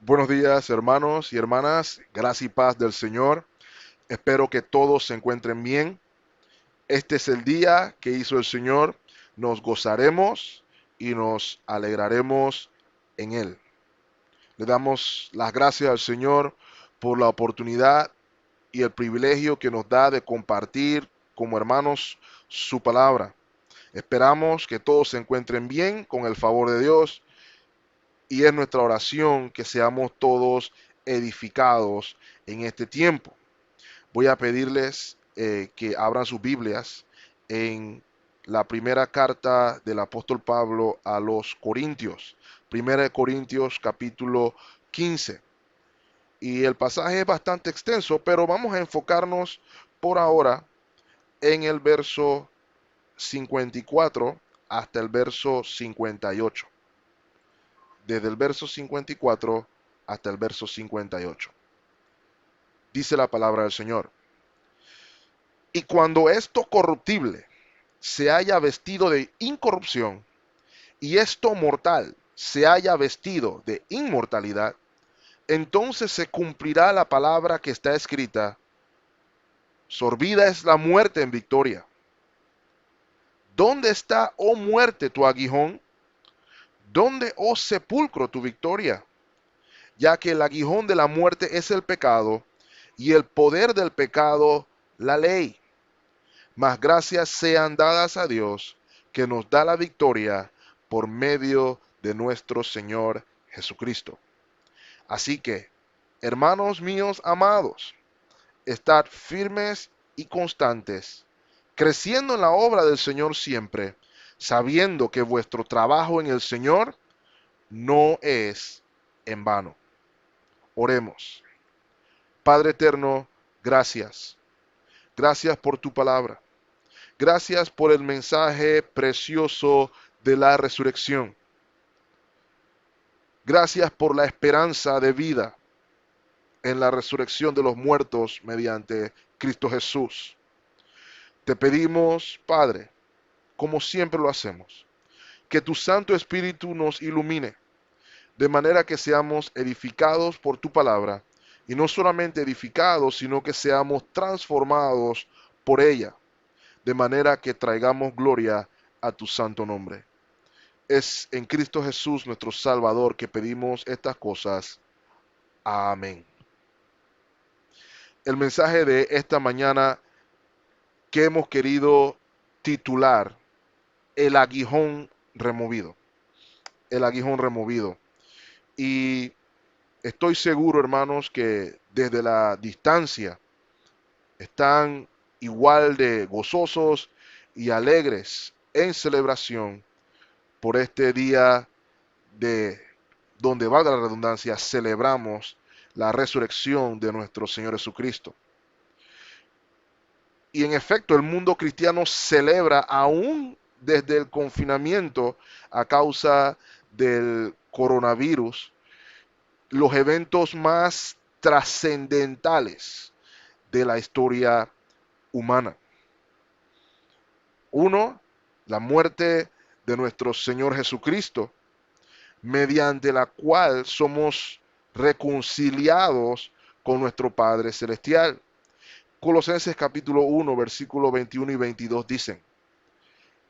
Buenos días, hermanos y hermanas. Gracia y paz del Señor. Espero que todos se encuentren bien. Este es el día que hizo el Señor. Nos gozaremos y nos alegraremos en Él. Le damos las gracias al Señor por la oportunidad y el privilegio que nos da de compartir como hermanos su palabra. Esperamos que todos se encuentren bien con el favor de Dios y es nuestra oración que seamos todos edificados en este tiempo. Voy a pedirles que abran sus Biblias en la primera carta del apóstol Pablo a los Corintios, primera de Corintios capítulo 15. Y el pasaje es bastante extenso, pero vamos a enfocarnos por ahora en el verso 54 hasta el verso 58. Desde el verso 54 hasta el verso 58. Dice la palabra del Señor. Y cuando esto corruptible se haya vestido de incorrupción y esto mortal se haya vestido de inmortalidad, entonces se cumplirá la palabra que está escrita: sorbida es la muerte en victoria. ¿Dónde está, oh muerte, tu aguijón? ¿Dónde, oh sepulcro, tu victoria? Ya que el aguijón de la muerte es el pecado, y el poder del pecado la ley. Mas gracias sean dadas a Dios, que nos da la victoria por medio de nuestro Señor Jesucristo. Así que, hermanos míos amados, estad firmes y constantes, creciendo en la obra del Señor siempre, sabiendo que vuestro trabajo en el Señor no es en vano. Oremos. Padre eterno, gracias. Gracias por tu palabra. Gracias por el mensaje precioso de la resurrección. Gracias por la esperanza de vida en la resurrección de los muertos mediante Cristo Jesús. Te pedimos, Padre, como siempre lo hacemos, que tu Santo Espíritu nos ilumine, de manera que seamos edificados por tu palabra, y no solamente edificados, sino que seamos transformados por ella, de manera que traigamos gloria a tu santo nombre. Es en Cristo Jesús nuestro Salvador que pedimos estas cosas. Amén. El mensaje de esta mañana que hemos querido titular: El aguijón removido. El aguijón removido. Y estoy seguro, hermanos, que desde la distancia están igual de gozosos y alegres en celebración por este día de donde, valga la redundancia, celebramos la resurrección de nuestro Señor Jesucristo. Y en efecto, el mundo cristiano celebra aún desde el confinamiento a causa del coronavirus los eventos más trascendentales de la historia humana. Uno, la muerte de nuestro Señor Jesucristo, mediante la cual somos reconciliados con nuestro Padre Celestial. Colosenses capítulo 1, versículo 21 y 22 dicen: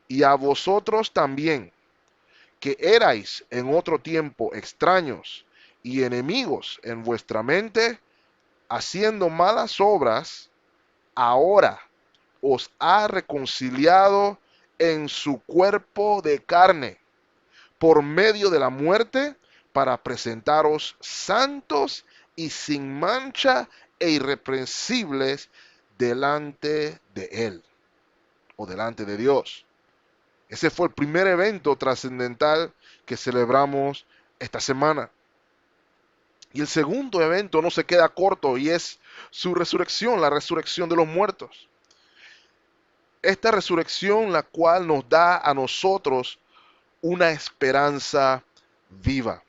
y a vosotros también, que erais en otro tiempo extraños y enemigos en vuestra mente, haciendo malas obras, ahora os ha reconciliado en su cuerpo de carne por medio de la muerte, para presentaros santos y sin mancha e irreprensibles delante de Él o delante de Dios. Ese fue el primer evento trascendental que celebramos esta semana. Y el segundo evento no se queda corto y es su resurrección, la resurrección de los muertos. Esta resurrección la cual nos da a nosotros una esperanza viva.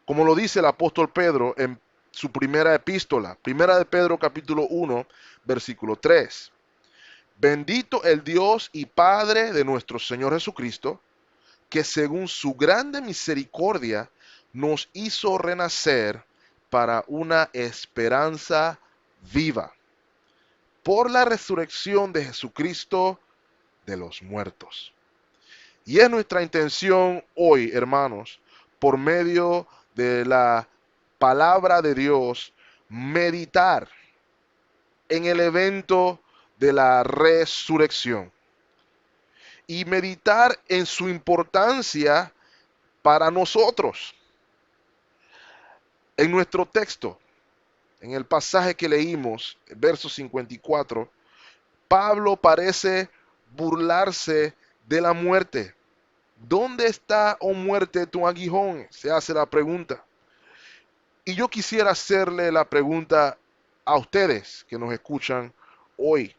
Como lo dice el apóstol Pedro en su primera epístola, primera de Pedro capítulo 1, versículo 3. Bendito el Dios y Padre de nuestro Señor Jesucristo, que según su grande misericordia nos hizo renacer para una esperanza viva por la resurrección de Jesucristo de los muertos. Y es nuestra intención hoy, hermanos, por medio de la palabra de Dios, meditar en el evento de la resurrección y meditar en su importancia para nosotros. En nuestro texto, en el pasaje que leímos, verso 54, Pablo parece burlarse de la muerte. ¿Dónde está, oh muerte, tu aguijón? Se hace la pregunta. Y yo quisiera hacerle la pregunta a ustedes que nos escuchan hoy.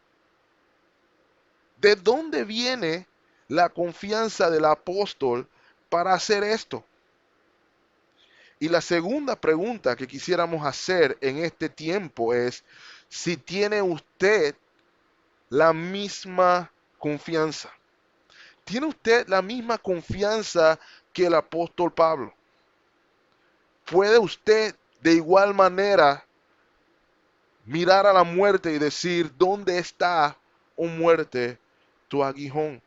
¿De dónde viene la confianza del apóstol para hacer esto? Y la segunda pregunta que quisiéramos hacer en este tiempo es si tiene usted la misma confianza. ¿Tiene usted la misma confianza que el apóstol Pablo? ¿Puede usted de igual manera mirar a la muerte y decir, ¿dónde está, oh muerte, tu aguijón?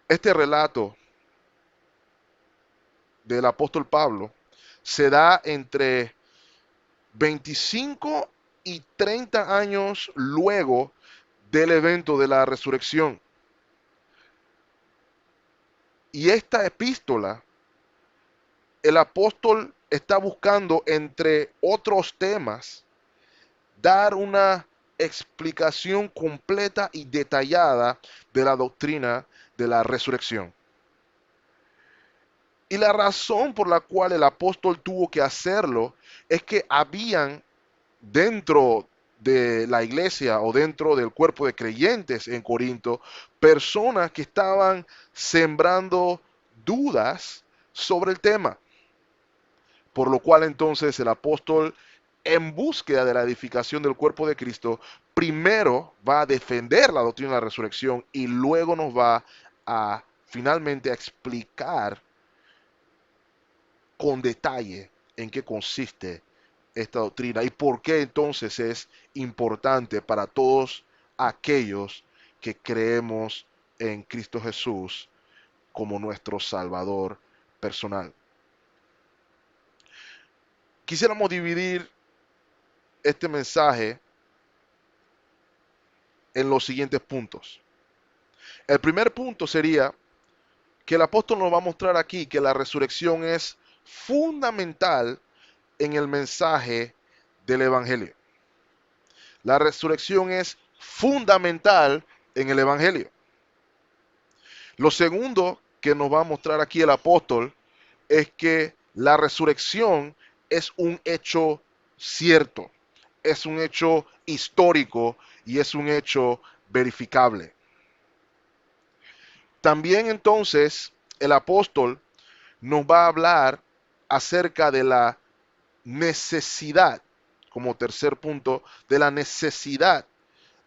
Este relato del apóstol Pablo se da entre 25 y 30 años luego del evento de la resurrección. Y esta epístola, el apóstol está buscando, entre otros temas, dar una explicación completa y detallada de la doctrina de la resurrección. Y la razón por la cual el apóstol tuvo que hacerlo es que habían dentro de la iglesia o dentro del cuerpo de creyentes en Corinto personas que estaban sembrando dudas sobre el tema. Por lo cual entonces el apóstol, en búsqueda de la edificación del cuerpo de Cristo, primero va a defender la doctrina de la resurrección y luego nos va a finalmente a explicar con detalle en qué consiste esta doctrina y por qué entonces es importante para todos aquellos que creemos en Cristo Jesús como nuestro Salvador personal. Quisiéramos dividir este mensaje en los siguientes puntos. El primer punto sería que el apóstol nos va a mostrar aquí que la resurrección es fundamental en el mensaje del Evangelio. La resurrección es fundamental en el Evangelio. Lo segundo que nos va a mostrar aquí el apóstol es que la resurrección es un hecho cierto, es un hecho histórico y es un hecho verificable. También entonces el apóstol nos va a hablar acerca de la necesidad, como tercer punto, de la necesidad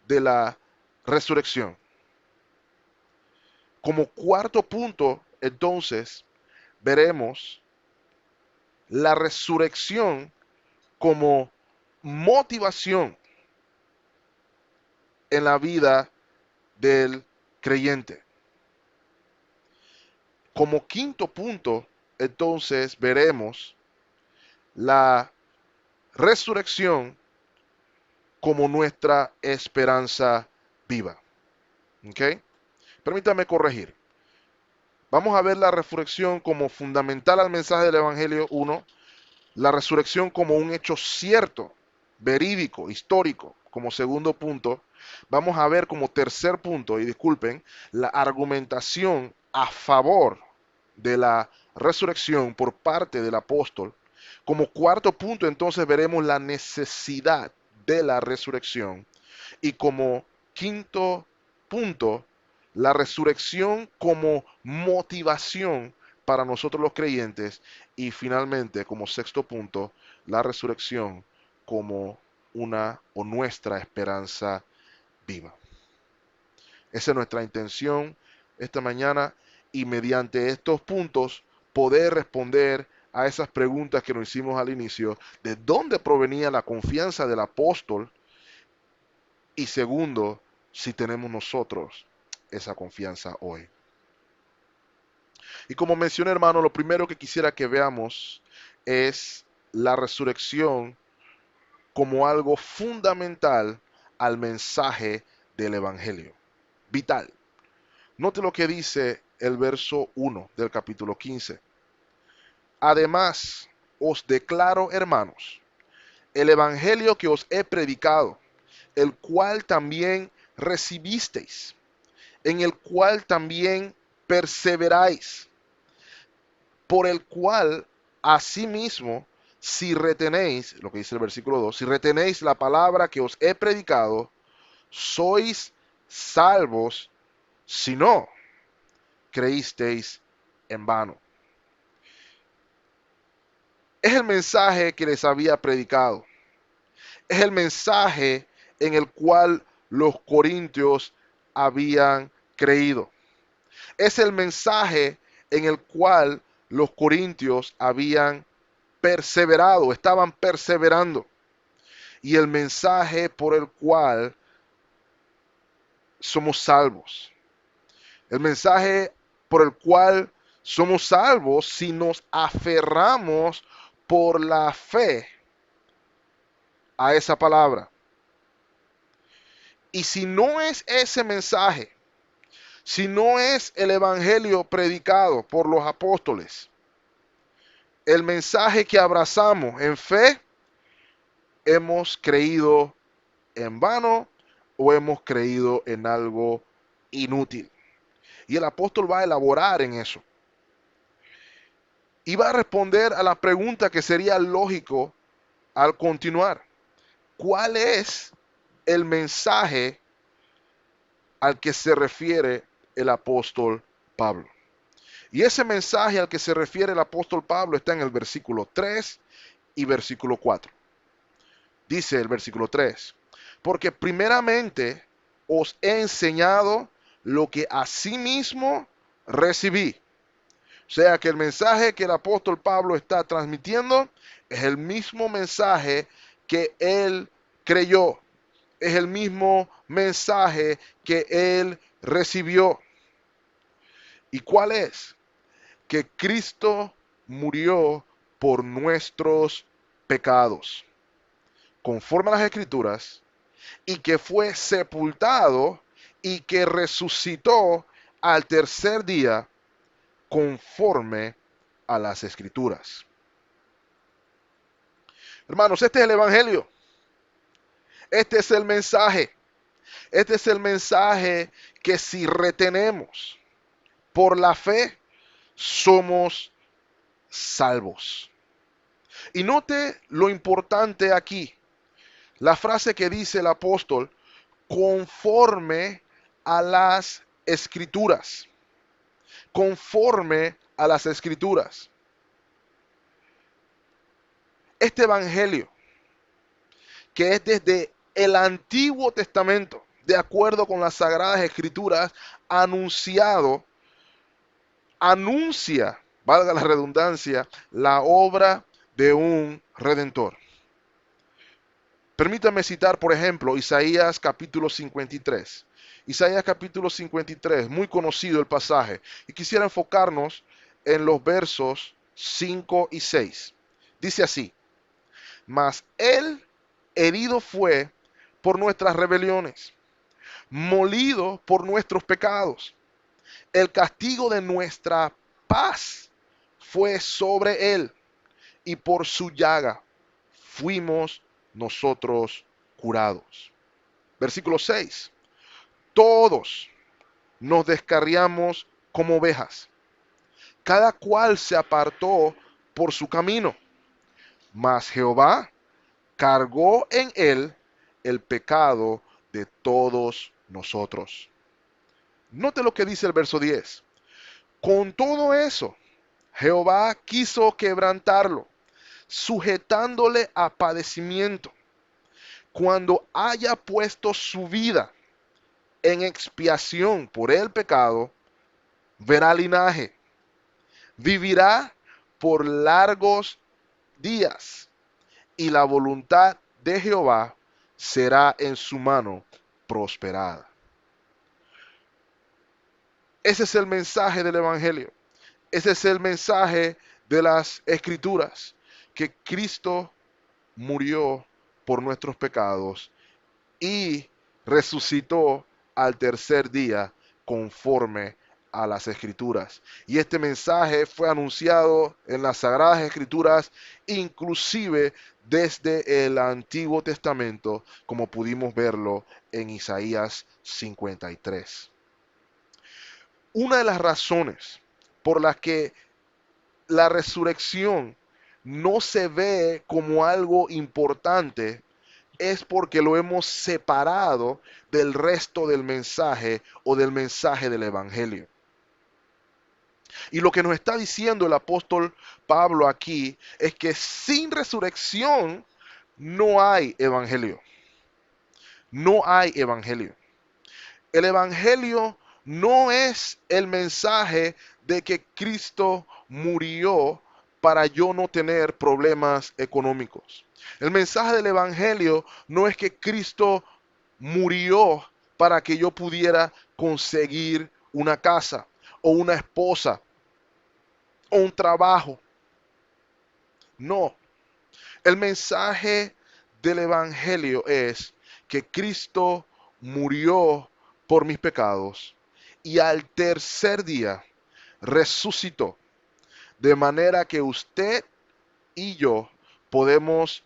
de la resurrección. Como cuarto punto, entonces, veremos la resurrección como motivación en la vida del creyente. Como quinto punto, entonces, veremos la resurrección como nuestra esperanza viva. ¿Ok? Permítame corregir. Vamos a ver la resurrección como fundamental al mensaje del Evangelio 1, la resurrección como un hecho cierto, verídico, histórico, como segundo punto. Vamos a ver como tercer punto, y disculpen, la argumentación a favor de la resurrección por parte del apóstol. Como cuarto punto, entonces veremos la necesidad de la resurrección. Y como quinto punto, la resurrección como motivación para nosotros los creyentes. Y finalmente, como sexto punto, la resurrección como una o nuestra esperanza viva. Esa es nuestra intención esta mañana y mediante estos puntos poder responder a esas preguntas que nos hicimos al inicio, de dónde provenía la confianza del apóstol y segundo, si tenemos nosotros esa confianza hoy. Y como mencioné, hermano, lo primero que quisiera que veamos es la resurrección como algo fundamental al mensaje del Evangelio. Vital. Note lo que dice el verso 1 del capítulo 15. Además, os declaro, hermanos, el Evangelio que os he predicado, el cual también recibisteis, en el cual también perseveráis, por el cual asimismo, si retenéis, lo que dice el versículo 2, si retenéis la palabra que os he predicado, sois salvos, si no creísteis en vano. Es el mensaje que les había predicado. Es el mensaje en el cual los corintios habían creído. Es el mensaje en el cual los corintios habían perseverado, estaban perseverando. Y el mensaje por el cual somos salvos. El mensaje por el cual somos salvos si nos aferramos por la fe a esa palabra. Y si no es ese mensaje, si no es el evangelio predicado por los apóstoles, el mensaje que abrazamos en fe, hemos creído en vano o hemos creído en algo inútil. Y el apóstol va a elaborar en eso. Y va a responder a la pregunta que sería lógico al continuar. ¿Cuál es el mensaje al que se refiere el apóstol Pablo? Y ese mensaje al que se refiere el apóstol Pablo está en el versículo 3 y versículo 4. Dice el versículo 3, porque primeramente os he enseñado lo que asimismo recibí. O sea que el mensaje que el apóstol Pablo está transmitiendo es el mismo mensaje que él creyó. Es el mismo mensaje que él recibió. ¿Y cuál es? Que Cristo murió por nuestros pecados, conforme a las Escrituras, y que fue sepultado y que resucitó al tercer día, conforme a las Escrituras. Hermanos, este es el Evangelio. Este es el mensaje. Este es el mensaje que si retenemos por la fe, somos salvos. Y note lo importante aquí. La frase que dice el apóstol, conforme a las escrituras. Conforme a las escrituras. Este evangelio, que es desde el Antiguo Testamento, de acuerdo con las Sagradas Escrituras, anuncia, valga la redundancia, la obra de un redentor. Permítame citar, por ejemplo, Isaías capítulo 53. Isaías capítulo 53, muy conocido el pasaje. Y quisiera enfocarnos en los versos 5 y 6. Dice así, mas él herido fue por nuestras rebeliones, molido por nuestros pecados. El castigo de nuestra paz fue sobre él, y por su llaga fuimos nosotros curados. Versículo 6. Todos nos descarriamos como ovejas. Cada cual se apartó por su camino. Mas Jehová cargó en él el pecado de todos nosotros. Note lo que dice el verso 10. Con todo eso, Jehová quiso quebrantarlo, sujetándole a padecimiento. Cuando haya puesto su vida en expiación por el pecado, verá linaje. Vivirá por largos días, y la voluntad de Jehová será en su mano prosperada. Ese es el mensaje del Evangelio. Ese es el mensaje de las Escrituras, que Cristo murió por nuestros pecados y resucitó al tercer día conforme a las Escrituras. Y este mensaje fue anunciado en las Sagradas Escrituras, inclusive desde el Antiguo Testamento, como pudimos verlo en Isaías 53. Una de las razones por las que la resurrección no se ve como algo importante es porque lo hemos separado del resto del mensaje o del mensaje del Evangelio. Y lo que nos está diciendo el apóstol Pablo aquí es que sin resurrección no hay Evangelio. No hay Evangelio. El Evangelio no es el mensaje de que Cristo murió para yo no tener problemas económicos. El mensaje del Evangelio no es que Cristo murió para que yo pudiera conseguir una casa o una esposa o un trabajo. No, el mensaje del Evangelio es que Cristo murió por mis pecados y al tercer día resucitó, de manera que usted y yo podemos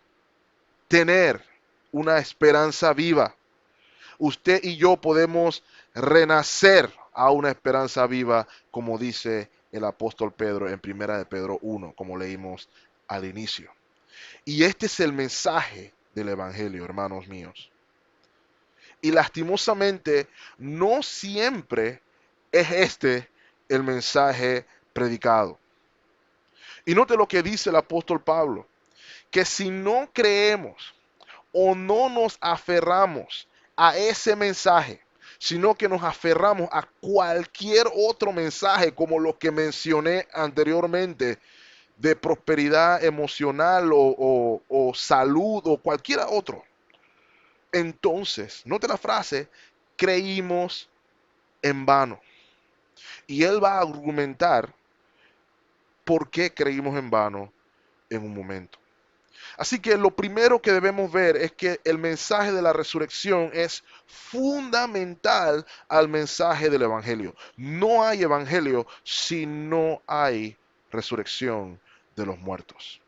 tener una esperanza viva. Usted y yo podemos renacer a una esperanza viva, como dice el apóstol Pedro en Primera de Pedro 1, como leímos al inicio. Y este es el mensaje del Evangelio, hermanos míos. Y lastimosamente, no siempre es este el mensaje predicado. Y note lo que dice el apóstol Pablo, que si no creemos o no nos aferramos a ese mensaje, sino que nos aferramos a cualquier otro mensaje, como lo que mencioné anteriormente, de prosperidad emocional o salud o cualquier otro. Entonces, note la frase, creímos en vano. Y él va a argumentar por qué creímos en vano en un momento. Así que lo primero que debemos ver es que el mensaje de la resurrección es fundamental al mensaje del Evangelio. No hay Evangelio si no hay resurrección de los muertos.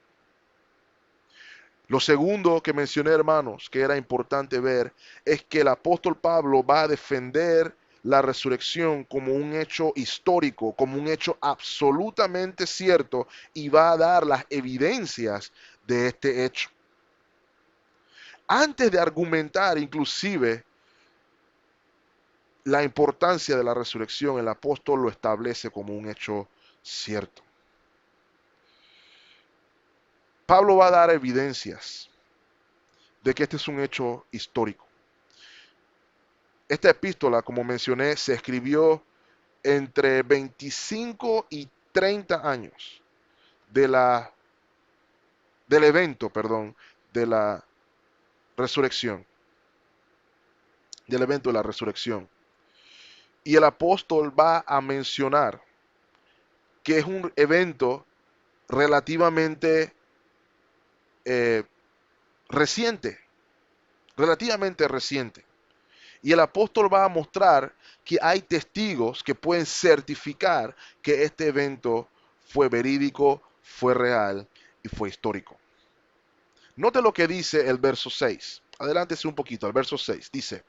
Lo segundo que mencioné, hermanos, que era importante ver, es que el apóstol Pablo va a defender la resurrección como un hecho histórico, como un hecho absolutamente cierto, y va a dar las evidencias de este hecho. Antes de argumentar inclusive la importancia de la resurrección, el apóstol lo establece como un hecho cierto. Pablo va a dar evidencias de que este es un hecho histórico. Esta epístola, como mencioné, se escribió entre 25 y 30 años de del evento, perdón, de la resurrección, del evento de la resurrección. Y el apóstol va a mencionar que es un evento relativamente eh, reciente, relativamente reciente. Y el apóstol va a mostrar que hay testigos que pueden certificar que este evento fue verídico, fue real y fue histórico. Note lo que dice el verso 6. Adelántese un poquito, el verso 6 dice,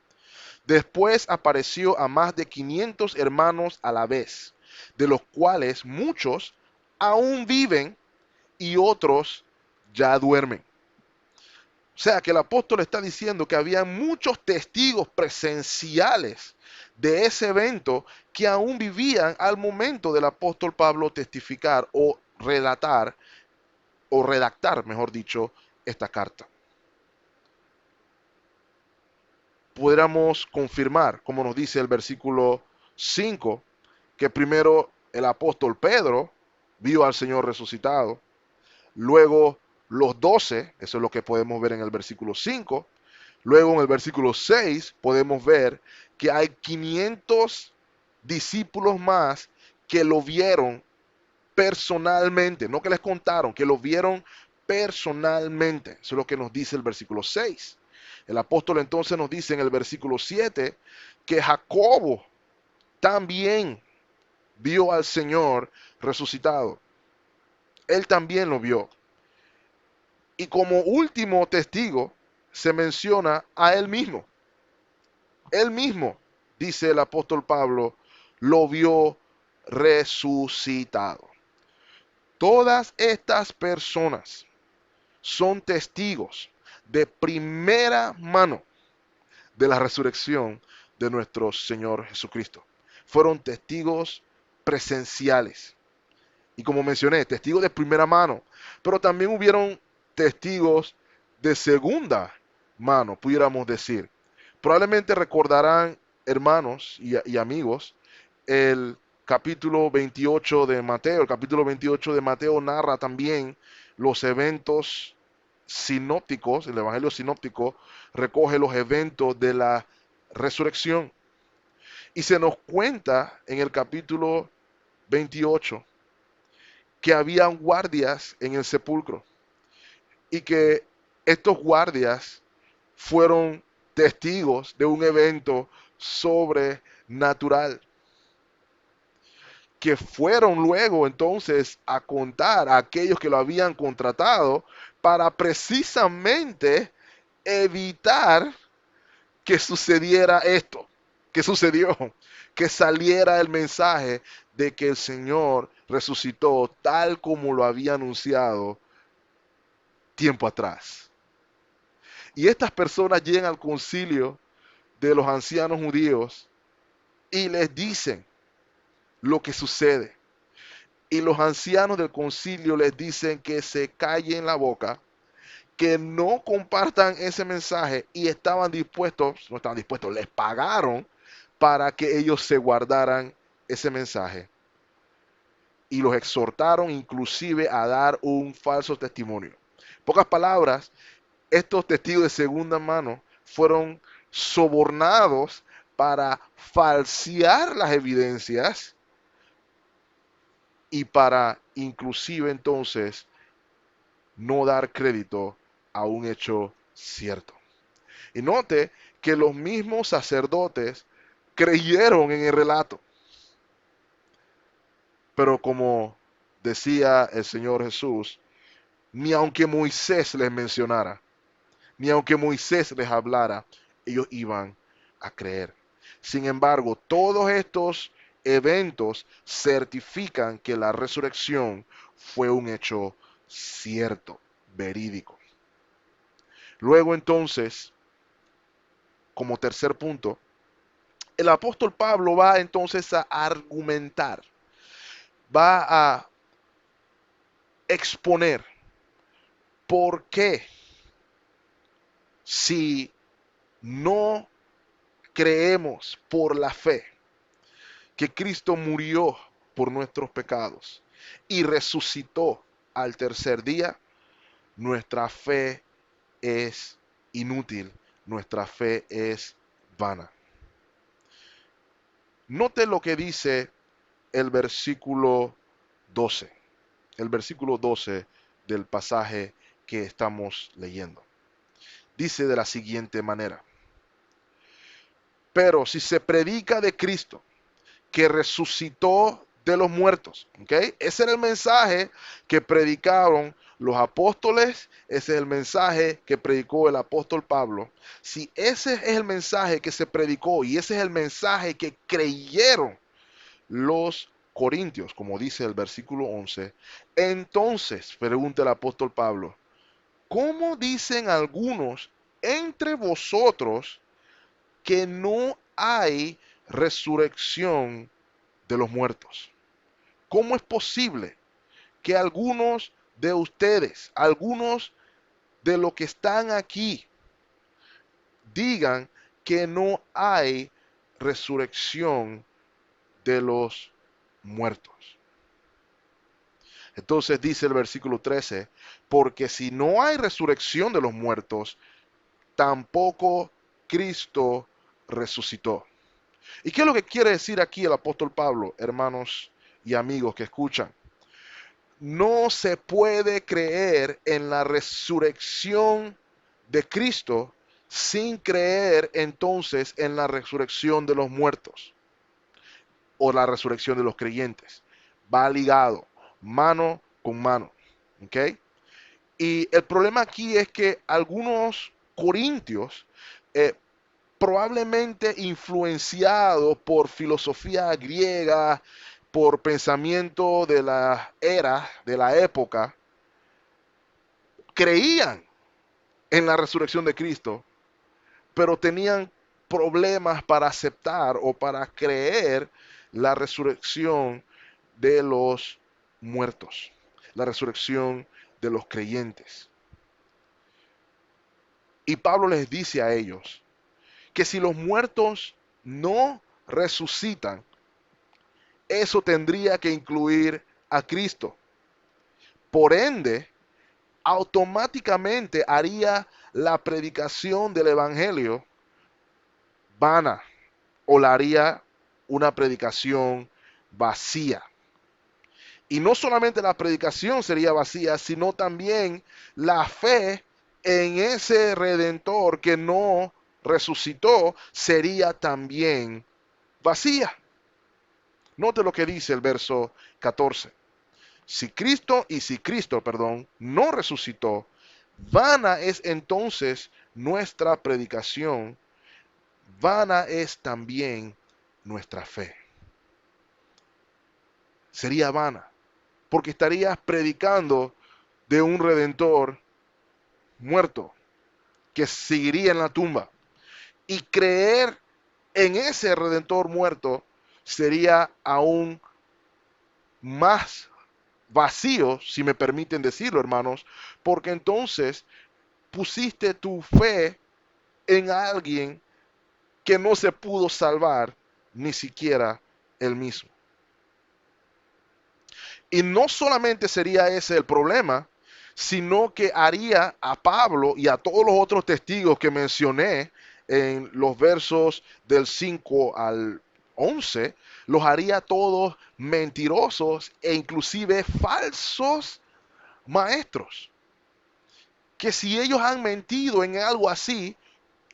después apareció a más de 500 hermanos a la vez, de los cuales muchos aún viven y otros ya duermen. O sea que el apóstol está diciendo que había muchos testigos presenciales de ese evento que aún vivían al momento del apóstol Pablo testificar o relatar o redactar, mejor dicho, esta carta. Pudiéramos confirmar, como nos dice el versículo 5, que primero el apóstol Pedro vio al Señor resucitado. Luego los 12, eso es lo que podemos ver en el versículo 5. Luego en el versículo 6 podemos ver que hay 500 discípulos más que lo vieron personalmente, no que les contaron, que lo vieron personalmente. Eso es lo que nos dice el versículo 6. El apóstol entonces nos dice en el versículo 7 que Jacobo también vio al Señor resucitado. Él también lo vio. Y como último testigo se menciona a él mismo. Él mismo, dice el apóstol Pablo, lo vio resucitado. Todas estas personas son testigos de primera mano de la resurrección de nuestro Señor Jesucristo. Fueron testigos presenciales. Y como mencioné, testigos de primera mano. Pero también hubieron testigos de segunda mano, pudiéramos decir. Probablemente recordarán, hermanos y amigos, el capítulo 28 de Mateo. El capítulo 28 de Mateo narra también los eventos sinópticos. El Evangelio sinóptico recoge los eventos de la resurrección. Y se nos cuenta en el capítulo 28 que habían guardias en el sepulcro y que estos guardias fueron testigos de un evento sobrenatural, que fueron luego entonces a contar a aquellos que lo habían contratado para precisamente evitar que sucediera esto, que sucedió, que saliera el mensaje de que el Señor resucitó tal como lo había anunciado tiempo atrás. Y estas personas llegan al concilio de los ancianos judíos y les dicen lo que sucede. Y los ancianos del concilio les dicen que se callen la boca, que no compartan ese mensaje y estaban dispuestos, no estaban dispuestos, les pagaron para que ellos se guardaran ese mensaje. Y los exhortaron inclusive a dar un falso testimonio. En pocas palabras, estos testigos de segunda mano fueron sobornados para falsear las evidencias y para inclusive entonces no dar crédito a un hecho cierto. Y note que los mismos sacerdotes creyeron en el relato. Pero como decía el Señor Jesús, ni aunque Moisés les mencionara, ni aunque Moisés les hablara, ellos iban a creer. Sin embargo, todos estos eventos certifican que la resurrección fue un hecho cierto, verídico. Luego entonces, como tercer punto, el apóstol Pablo va entonces a argumentar, va a exponer por qué si no creemos por la fe que Cristo murió por nuestros pecados y resucitó al tercer día, nuestra fe es inútil, nuestra fe es vana. Note lo que dice el versículo 12, el versículo 12 del pasaje que estamos leyendo. Dice de la siguiente manera: pero si se predica de Cristo, que resucitó de los muertos, ¿ok? Ese era el mensaje que predicaron los apóstoles, ese es el mensaje que predicó el apóstol Pablo. Si ese es el mensaje que se predicó y ese es el mensaje que creyeron los corintios, como dice el versículo 11, entonces, pregunta el apóstol Pablo, ¿cómo dicen algunos entre vosotros que no hay resurrección de los muertos? ¿Cómo es posible que algunos de ustedes, algunos de los que están aquí, digan que no hay resurrección de los muertos? Entonces dice el versículo 13, porque si no hay resurrección de los muertos, tampoco Cristo resucitó. ¿Y qué es lo que quiere decir aquí el apóstol Pablo, hermanos y amigos que escuchan? No se puede creer en la resurrección de Cristo sin creer entonces en la resurrección de los muertos o la resurrección de los creyentes. Va ligado, mano con mano. ¿Ok? Y el problema aquí es que algunos corintios, eh, probablemente influenciados por filosofía griega, por pensamiento de la era, de la época, creían en la resurrección de Cristo, pero tenían problemas para aceptar o para creer la resurrección de los muertos, la resurrección de los creyentes. Y Pablo les dice a ellos que si los muertos no resucitan, eso tendría que incluir a Cristo. Por ende, automáticamente haría la predicación del Evangelio vana o la haría una predicación vacía. Y no solamente la predicación sería vacía, sino también la fe en ese redentor que no resucitó sería también vacía. Note lo que dice el verso 14. Si Cristo, perdón, no resucitó, vana es entonces nuestra predicación, vana es también nuestra fe. Sería vana, porque estarías predicando de un redentor muerto que seguiría en la tumba. Y creer en ese redentor muerto sería aún más vacío, si me permiten decirlo, hermanos, porque entonces pusiste tu fe en alguien que no se pudo salvar ni siquiera él mismo. Y no solamente sería ese el problema, sino que haría a Pablo y a todos los otros testigos que mencioné en los versos del 5 al 11, los haría todos mentirosos e inclusive falsos maestros. Que si ellos han mentido en algo así,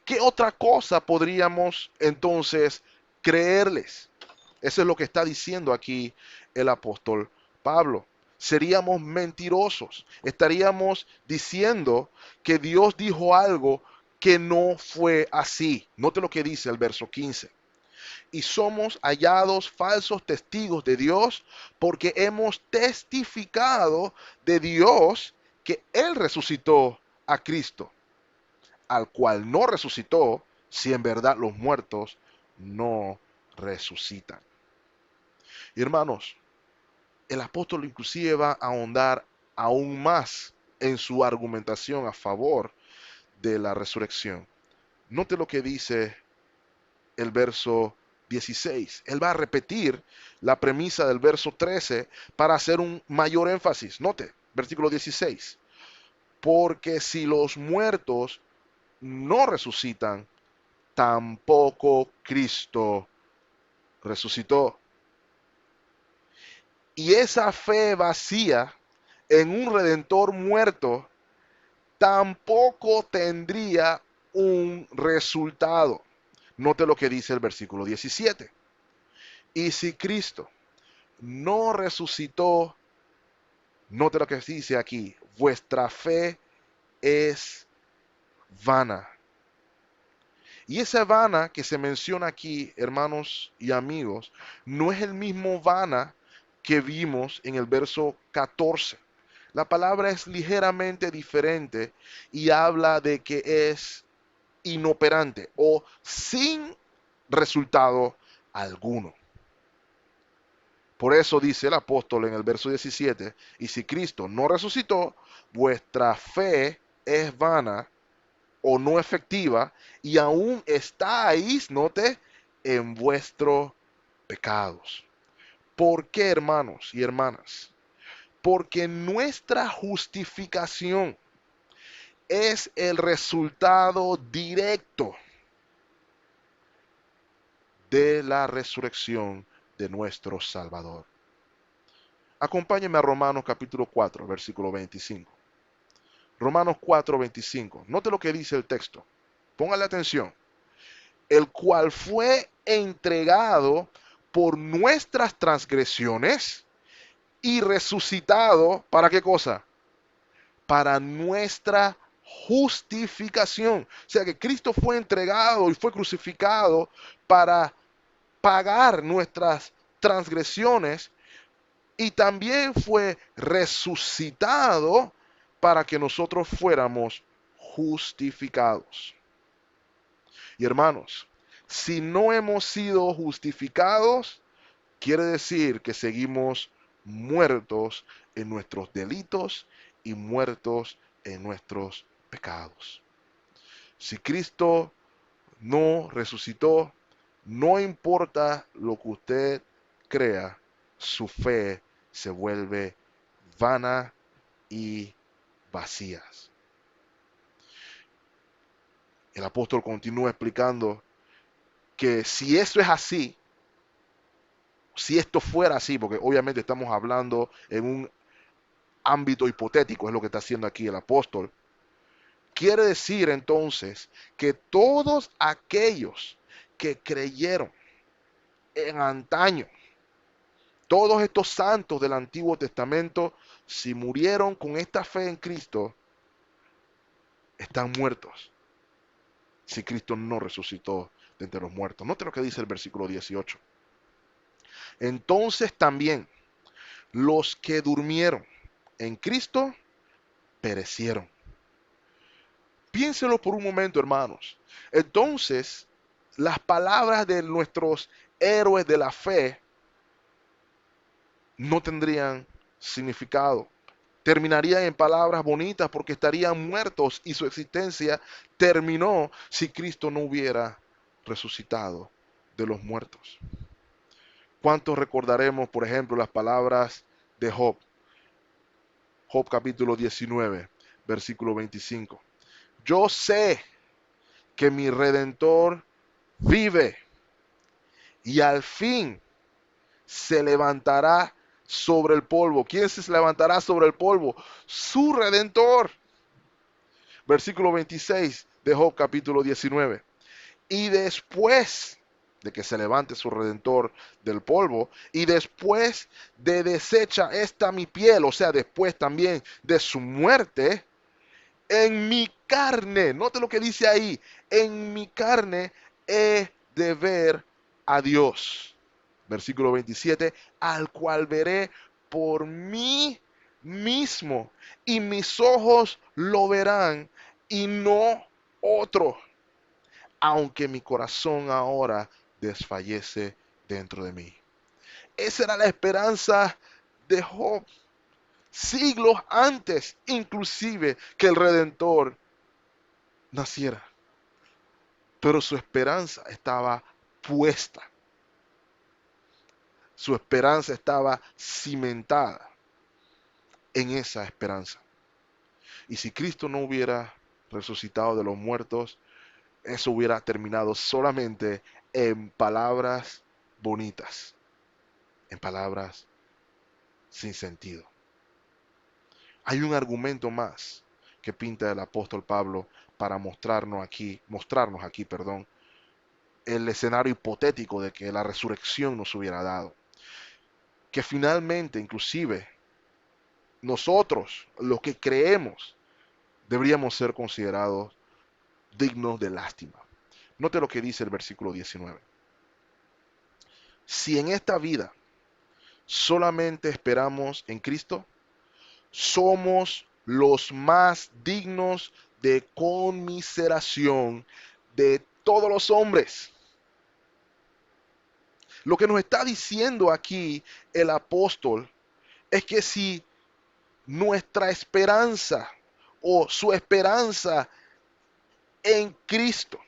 ¿qué otra cosa podríamos entonces creerles? Eso es lo que está diciendo aquí el apóstol Pablo. Seríamos mentirosos. Estaríamos diciendo que Dios dijo algo que no fue así. Note lo que dice el verso 15. Y somos hallados falsos testigos de Dios porque hemos testificado de Dios que Él resucitó a Cristo, al cual no resucitó, si en verdad los muertos no resucitan. Y hermanos, el apóstol inclusive va a ahondar aún más en su argumentación a favor de la resurrección. Note lo que dice el verso 16. Él va a repetir la premisa del verso 13 para hacer un mayor énfasis. Note, versículo 16. Porque si los muertos no resucitan, tampoco Cristo resucitó. Y esa fe vacía en un redentor muerto tampoco tendría un resultado. Note lo que dice el versículo 17. Y si Cristo no resucitó, note lo que dice aquí, vuestra fe es vana. Y esa vana que se menciona aquí, hermanos y amigos, no es el mismo vana que vimos en el verso 14. La palabra es ligeramente diferente y habla de que es inoperante o sin resultado alguno. Por eso dice el apóstol en el verso 17, y si Cristo no resucitó, vuestra fe es vana o no efectiva y aún estáis, note, en vuestros pecados. ¿Por qué, hermanos y hermanas? porque nuestra justificación es el resultado directo de la resurrección de nuestro Salvador. Acompáñenme a Romanos capítulo 4, versículo 25. Romanos 4, 25. Note lo que dice el texto. Póngale atención. El cual fue entregado por nuestras transgresiones y resucitado, ¿para qué cosa? Para nuestra justificación. O sea que Cristo fue entregado y fue crucificado para pagar nuestras transgresiones y también fue resucitado para que nosotros fuéramos justificados. Y hermanos, si no hemos sido justificados, quiere decir que seguimos muertos en nuestros delitos y muertos en nuestros pecados. Si Cristo no resucitó, no importa lo que usted crea, su fe se vuelve vana y vacía. El apóstol continúa explicando que si eso es así, si esto fuera así, porque obviamente estamos hablando en un ámbito hipotético, es lo que está haciendo aquí el apóstol, quiere decir entonces que todos aquellos que creyeron en antaño, todos estos santos del Antiguo Testamento, si murieron con esta fe en Cristo, están muertos. Si Cristo no resucitó de entre los muertos. Note lo que dice el versículo 18. Entonces también los que durmieron en Cristo perecieron. Piénselo por un momento, hermanos. Entonces, las palabras de nuestros héroes de la fe no tendrían significado. Terminarían en palabras bonitas porque estarían muertos y su existencia terminó si Cristo no hubiera resucitado de los muertos. ¿Cuántos recordaremos, por ejemplo, las palabras de Job? Job capítulo 19, versículo 25. Yo sé que mi Redentor vive y al fin se levantará sobre el polvo. ¿Quién se levantará sobre el polvo? Su Redentor. Versículo 26 de Job capítulo 19. Y después de que se levante su Redentor del polvo, y después de deshecha esta mi piel, o sea, después también de su muerte, en mi carne, note lo que dice ahí, en mi carne he de ver a Dios. Versículo 27, al cual veré por mí mismo, y mis ojos lo verán, y no otro, aunque mi corazón ahora desfallece dentro de mí. Esa era la esperanza de Job, siglos antes inclusive que el Redentor naciera. Pero su esperanza estaba puesta. Su esperanza estaba cimentada en esa esperanza. Y si Cristo no hubiera resucitado de los muertos, eso hubiera terminado solamente en palabras bonitas, en palabras sin sentido. Hay un argumento más que pinta el apóstol Pablo para mostrarnos aquí, el escenario hipotético de que la resurrección nos hubiera dado. Que finalmente, inclusive, nosotros, los que creemos, deberíamos ser considerados dignos de lástima. Note lo que dice el versículo 19. Si en esta vida solamente esperamos en Cristo, somos los más dignos de conmiseración de todos los hombres. Lo que nos está diciendo aquí el apóstol es que si nuestra esperanza o su esperanza en Cristo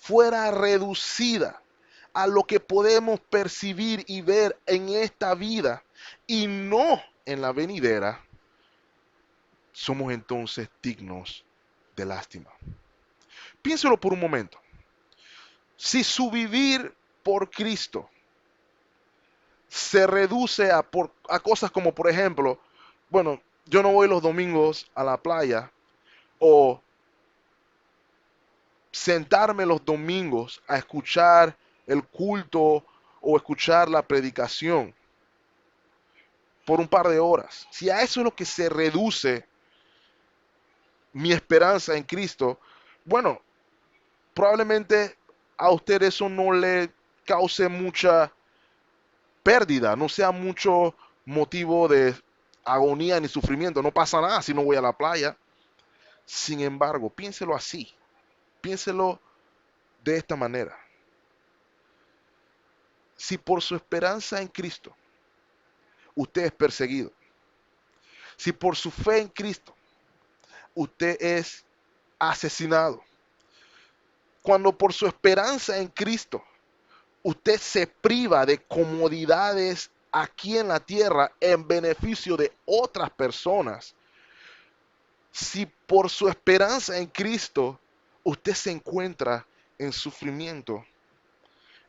fuera reducida a lo que podemos percibir y ver en esta vida y no en la venidera, somos entonces dignos de lástima. Piénselo por un momento. Si su vivir por Cristo se reduce a cosas como, por ejemplo, bueno, yo no voy los domingos a la playa, o sentarme los domingos a escuchar el culto o escuchar la predicación por un par de horas. Si a eso es lo que se reduce mi esperanza en Cristo, bueno, probablemente a usted eso no le cause mucha pérdida, no sea mucho motivo de agonía ni sufrimiento. No pasa nada si no voy a la playa. Sin embargo, piénselo así, piénselo de esta manera. Si por su esperanza en Cristo usted es perseguido, si por su fe en Cristo usted es asesinado, cuando por su esperanza en Cristo usted se priva de comodidades aquí en la tierra en beneficio de otras personas, si por su esperanza en Cristo usted se encuentra en sufrimiento,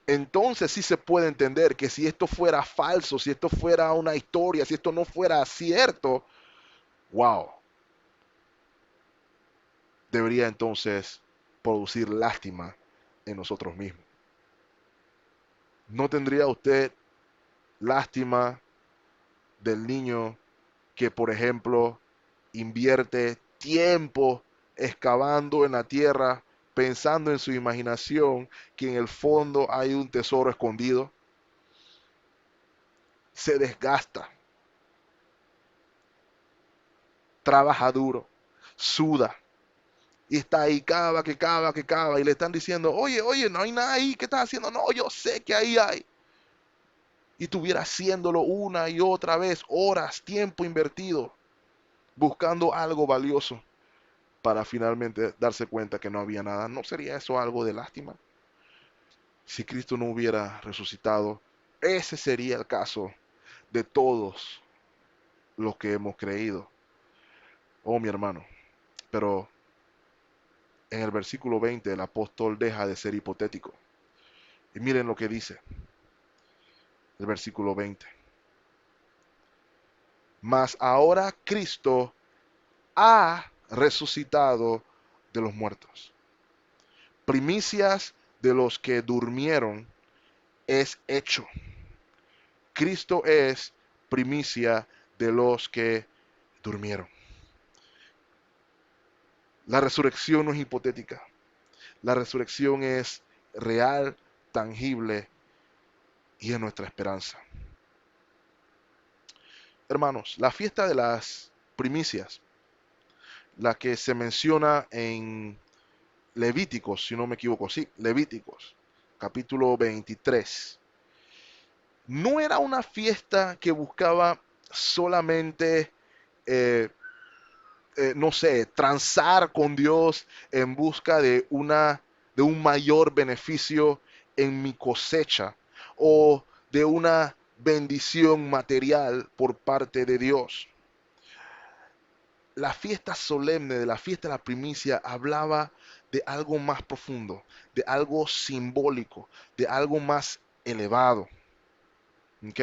entonces sí se puede entender que si esto fuera falso, si esto fuera una historia, si esto no fuera cierto, wow, debería entonces producir lástima en nosotros mismos. ¿No tendría usted lástima del niño que, por ejemplo, invierte tiempo excavando en la tierra, pensando en su imaginación que en el fondo hay un tesoro escondido? Se desgasta, trabaja duro, suda, y está ahí, cava, que cava, que cava, y le están diciendo, oye, oye, no hay nada ahí, ¿qué estás haciendo? No, yo sé que ahí hay. Y estuviera haciéndolo una y otra vez, horas, tiempo invertido, buscando algo valioso para finalmente darse cuenta que no había nada. ¿No sería eso algo de lástima? Si Cristo no hubiera resucitado, ese sería el caso de todos los que hemos creído. Oh, mi hermano. Pero en el versículo 20 el apóstol deja de ser hipotético. Y miren lo que dice el versículo 20. Mas ahora Cristo ha resucitado de los muertos. Primicias de los que durmieron es hecho. Cristo es primicia de los que durmieron. La resurrección no es hipotética. La resurrección es real, tangible y es nuestra esperanza. Hermanos, la fiesta de las primicias, la que se menciona en Levíticos, si no me equivoco, sí, Levíticos, capítulo 23, no era una fiesta que buscaba solamente, eh, no sé, transar con Dios en busca de un mayor beneficio en mi cosecha o de una bendición material por parte de Dios. La fiesta solemne de la fiesta de la primicia hablaba de algo más profundo, de algo simbólico, de algo más elevado. ¿Ok?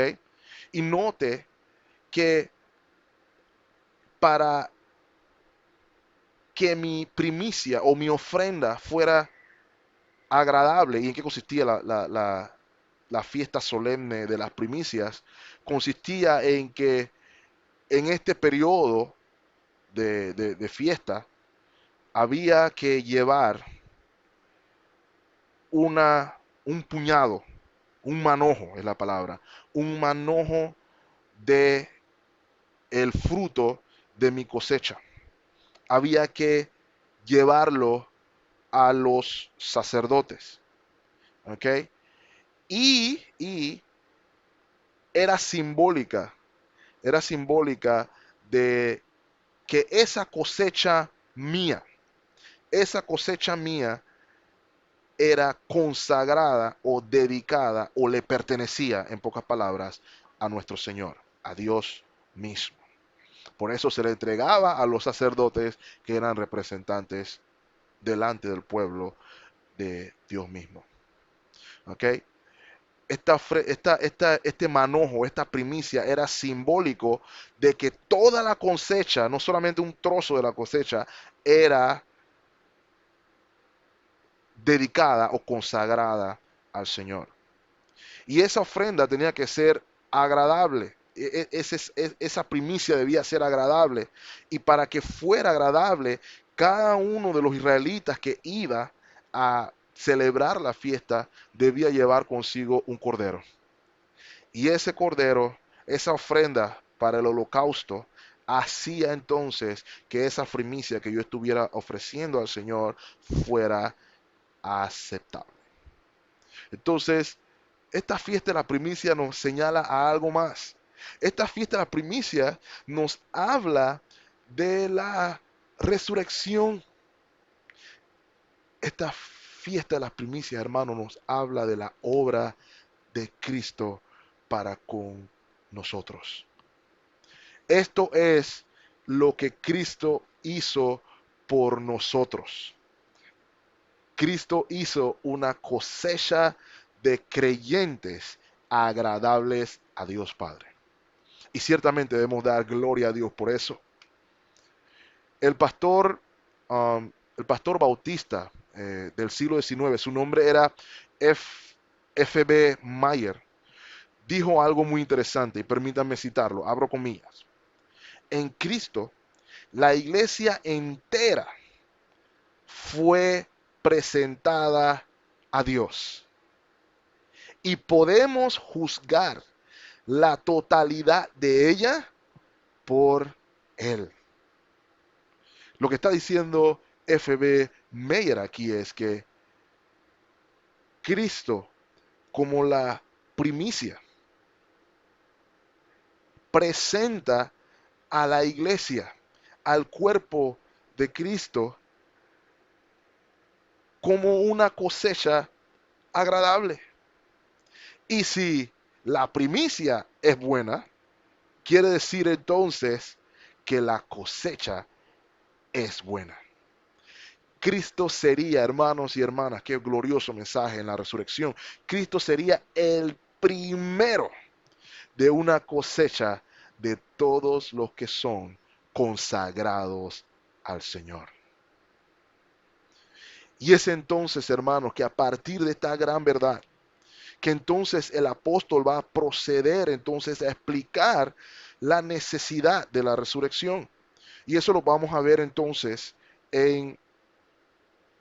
Y note que para que mi primicia o mi ofrenda fuera agradable, ¿y en qué consistía la fiesta solemne de las primicias? Consistía en que en este periodo de fiesta había que llevar una, un puñado, un manojo es la palabra, un manojo de el fruto de mi cosecha. Había que llevarlo a los sacerdotes, ¿ok? Y era simbólica de que esa cosecha mía era consagrada o dedicada o le pertenecía, en pocas palabras, a nuestro Señor, a Dios mismo. Por eso se le entregaba a los sacerdotes que eran representantes delante del pueblo de Dios mismo. ¿Ok? Este manojo, esta primicia era simbólico de que toda la cosecha, no solamente un trozo de la cosecha, era dedicada o consagrada al Señor. Y esa ofrenda tenía que ser agradable. Esa primicia debía ser agradable. Y para que fuera agradable, cada uno de los israelitas que iba a celebrar la fiesta debía llevar consigo un cordero. Y ese cordero, esa ofrenda para el holocausto, hacía entonces que esa primicia que yo estuviera ofreciendo al Señor fuera aceptable. Entonces, esta fiesta de la primicia nos señala a algo más. Esta fiesta de la primicia nos habla de la resurrección. Esta fiesta de las primicias, hermano, nos habla de la obra de Cristo para con nosotros. Esto es lo que Cristo hizo por nosotros. Cristo hizo una cosecha de creyentes agradables a Dios Padre. Y ciertamente debemos dar gloria a Dios por eso. El pastor, el pastor bautista del siglo XIX, su nombre era F. B. Mayer, dijo algo muy interesante y permítanme citarlo, abro comillas. En Cristo, la iglesia entera fue presentada a Dios y podemos juzgar la totalidad de ella por Él. Lo que está diciendo F. B. Meyer aquí es que Cristo, como la primicia, presenta a la iglesia, al cuerpo de Cristo, como una cosecha agradable. Y si la primicia es buena, quiere decir entonces que la cosecha es buena. Cristo sería, hermanos y hermanas, qué glorioso mensaje en la resurrección. Cristo sería el primero de una cosecha de todos los que son consagrados al Señor. Y es entonces, hermanos, que a partir de esta gran verdad, que entonces el apóstol va a proceder entonces a explicar la necesidad de la resurrección. Y eso lo vamos a ver entonces en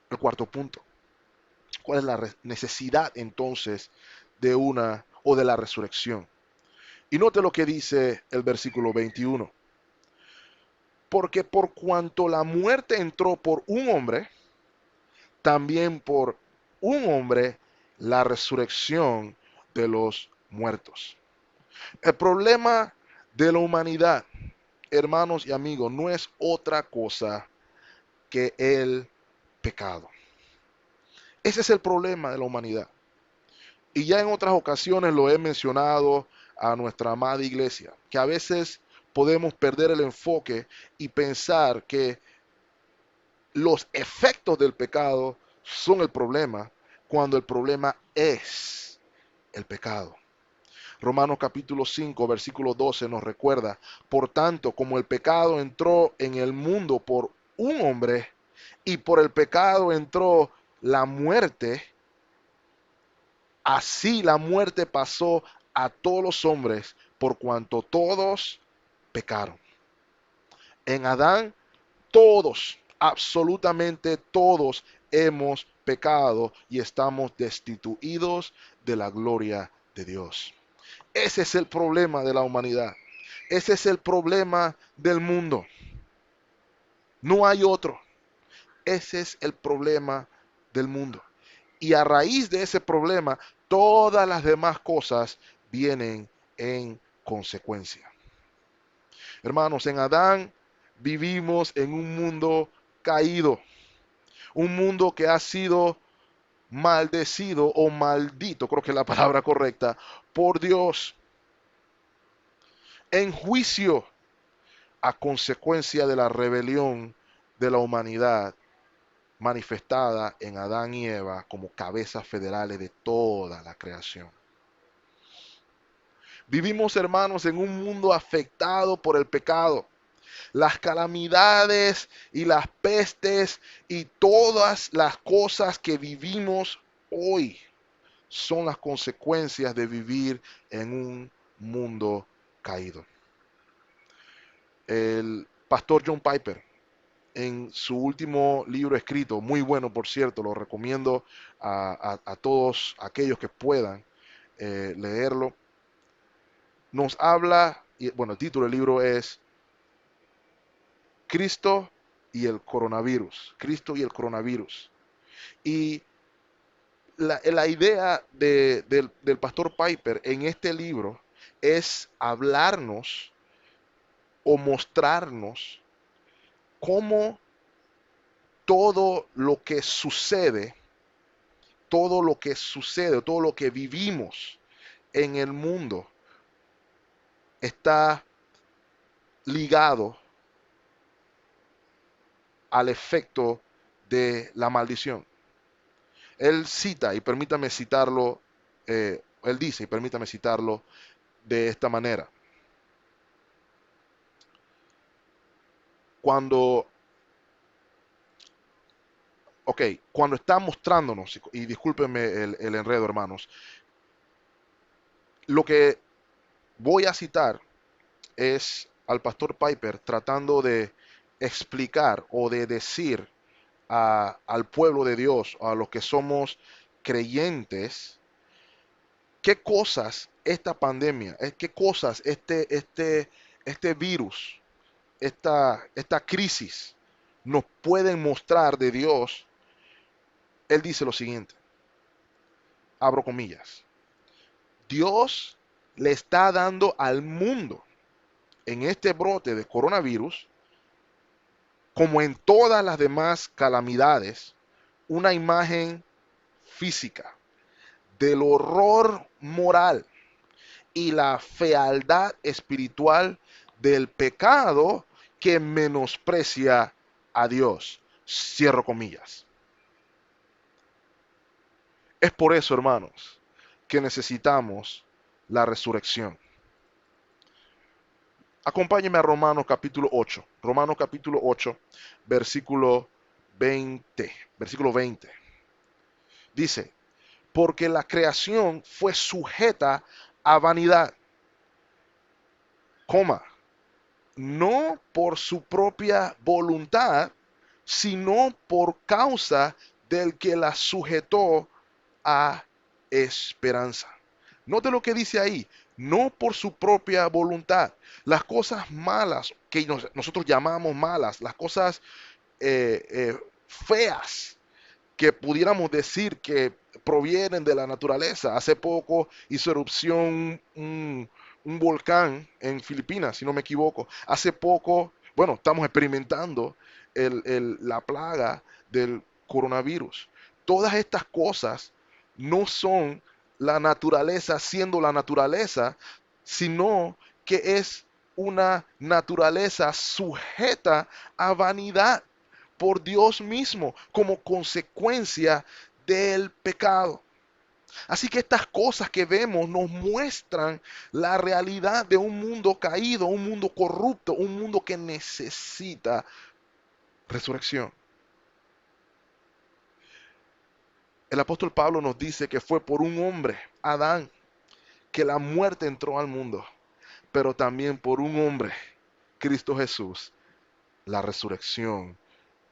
el cuarto punto. ¿Cuál es la necesidad entonces de una o de la resurrección? Y note lo que dice el versículo 21. Porque por cuanto la muerte entró por un hombre, también por un hombre la resurrección de los muertos. El problema de la humanidad, hermanos y amigos, no es otra cosa que el pecado. Ese es el problema de la humanidad. Y ya en otras ocasiones lo he mencionado a nuestra amada iglesia, que a veces podemos perder el enfoque y pensar que los efectos del pecado son el problema, cuando el problema es el pecado. Romanos capítulo 5, versículo 12 nos recuerda, por tanto, como el pecado entró en el mundo por un hombre, y por el pecado entró la muerte, así la muerte pasó a todos los hombres, por cuanto todos pecaron. En Adán, todos, absolutamente todos, hemos pecado y estamos destituidos de la gloria de Dios. Ese es el problema de la humanidad. Ese es el problema del mundo. No hay otro. Ese es el problema del mundo. Y a raíz de ese problema, todas las demás cosas vienen en consecuencia. Hermanos, en Adán vivimos en un mundo caído. Un mundo que ha sido maldecido o maldito, creo que es la palabra correcta, por Dios. en juicio a consecuencia de la rebelión de la humanidad manifestada en Adán y Eva como cabezas federales de toda la creación. Vivimos, hermanos, en un mundo afectado por el pecado. Las calamidades y las pestes y todas las cosas que vivimos hoy son las consecuencias de vivir en un mundo caído. El pastor John Piper, en su último libro escrito, muy bueno por cierto, lo recomiendo a todos aquellos que puedan leerlo, nos habla, y bueno, el título del libro es Cristo y el coronavirus. Cristo y el coronavirus. Y la idea del pastor Piper en este libro es hablarnos o mostrarnos cómo todo lo que sucede, todo lo que vivimos en el mundo está ligado al efecto de la maldición. Él cita, y permítame citarlo, él dice, y permítame citarlo de esta manera. Cuando, ok, cuando está mostrándonos, y discúlpenme el enredo, hermanos, lo que voy a citar es al pastor Piper tratando de explicar o de decir al pueblo de Dios, a los que somos creyentes, qué cosas esta pandemia, qué cosas este virus, esta crisis nos pueden mostrar de Dios. Él dice lo siguiente, abro comillas, Dios le está dando al mundo en este brote de coronavirus, como en todas las demás calamidades, una imagen física del horror moral y la fealdad espiritual del pecado que menosprecia a Dios. Cierro comillas. Es por eso, hermanos, que necesitamos la resurrección. Acompáñenme a Romanos capítulo 8. Romanos capítulo 8, versículo 20. Versículo 20. Dice, porque la creación fue sujeta a vanidad, coma, no por su propia voluntad, sino por causa del que la sujetó a esperanza. Note lo que dice ahí, no por su propia voluntad. Las cosas malas que nosotros llamamos malas, las cosas feas que pudiéramos decir que provienen de la naturaleza. Hace poco hizo erupción un volcán en Filipinas, si no me equivoco. Hace poco, bueno, estamos experimentando la plaga del coronavirus. Todas estas cosas no son la naturaleza siendo la naturaleza, sino que es una naturaleza sujeta a vanidad por Dios mismo como consecuencia del pecado. Así que estas cosas que vemos nos muestran la realidad de un mundo caído, un mundo corrupto, un mundo que necesita resurrección. El apóstol Pablo nos dice que fue por un hombre, Adán, que la muerte entró al mundo, pero también por un hombre, Cristo Jesús, la resurrección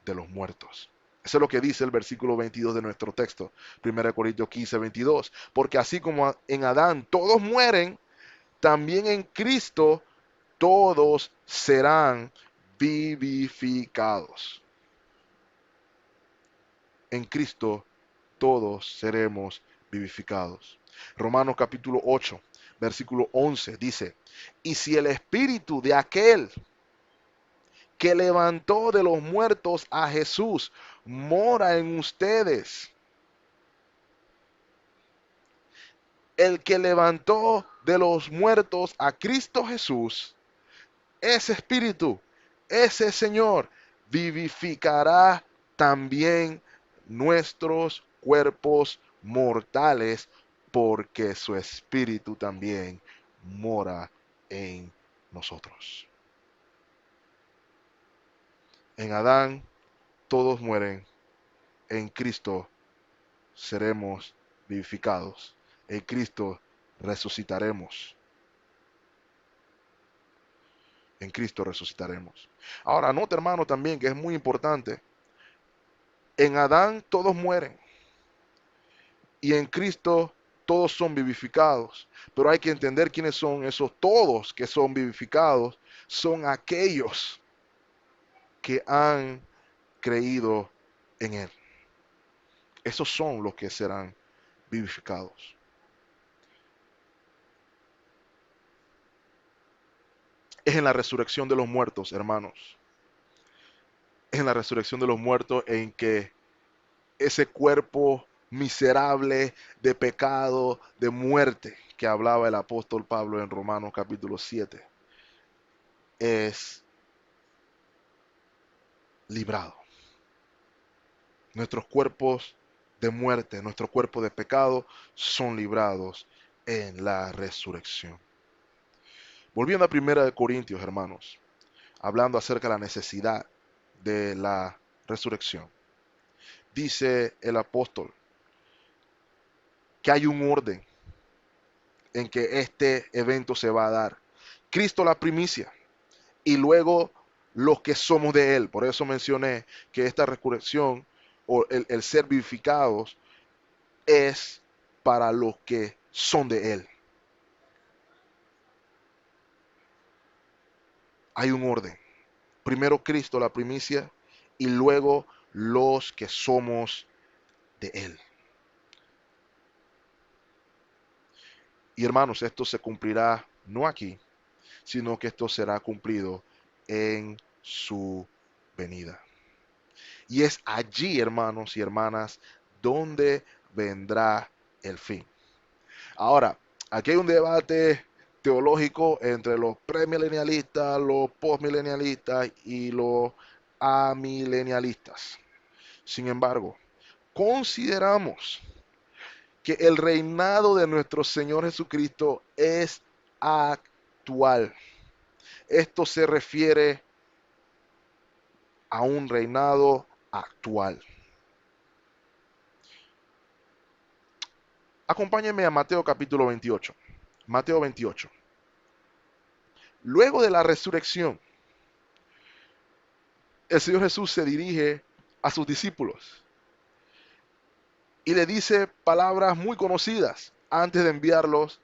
de los muertos. Eso es lo que dice el versículo 22 de nuestro texto, 1 Corintios 15, 22. Porque así como en Adán todos mueren, también en Cristo todos serán vivificados. En Cristo todos seremos vivificados. Romanos capítulo 8, versículo 11 dice, y si el espíritu de aquel que levantó de los muertos a Jesús mora en ustedes, El que levantó de los muertos a Cristo Jesús, ese Espíritu, ese Señor, vivificará también nuestros cuerpos mortales, porque su Espíritu también mora en nosotros. En Adán todos mueren, en Cristo seremos vivificados, en Cristo resucitaremos, en Cristo resucitaremos. Ahora, nota hermano también que es muy importante, en Adán todos mueren y en Cristo todos son vivificados, pero hay que entender quiénes son esos todos que son vivificados, son aquellos que han creído en Él. Esos son los que serán vivificados. Es en la resurrección de los muertos, hermanos. Es en la resurrección de los muertos en que ese cuerpo miserable de pecado, de muerte, que hablaba el apóstol Pablo en Romanos capítulo 7, es librado. Nuestros cuerpos de muerte, nuestros cuerpos de pecado son librados en la resurrección. Volviendo a 1 Corintios, hermanos, hablando acerca de la necesidad de la resurrección. Dice el apóstol que hay un orden en que este evento se va a dar. Cristo la primicia y luego los que somos de Él. Por eso mencioné que esta resurrección o el ser vivificados es para los que son de Él. Hay un orden. Primero Cristo la primicia y luego los que somos de Él. Y hermanos, esto se cumplirá no aquí, sino que esto será cumplido en su venida. Y es allí, hermanos y hermanas, donde vendrá el fin. Ahora, aquí hay un debate teológico entre los premilenialistas, los postmilenialistas y los amilenialistas. Sin embargo, consideramos que el reinado de nuestro Señor Jesucristo es actual. Esto se refiere a un reinado actual. Acompáñenme a Mateo capítulo 28. Mateo 28. Luego de la resurrección, el Señor Jesús se dirige a sus discípulos y le dice palabras muy conocidas antes de enviarlos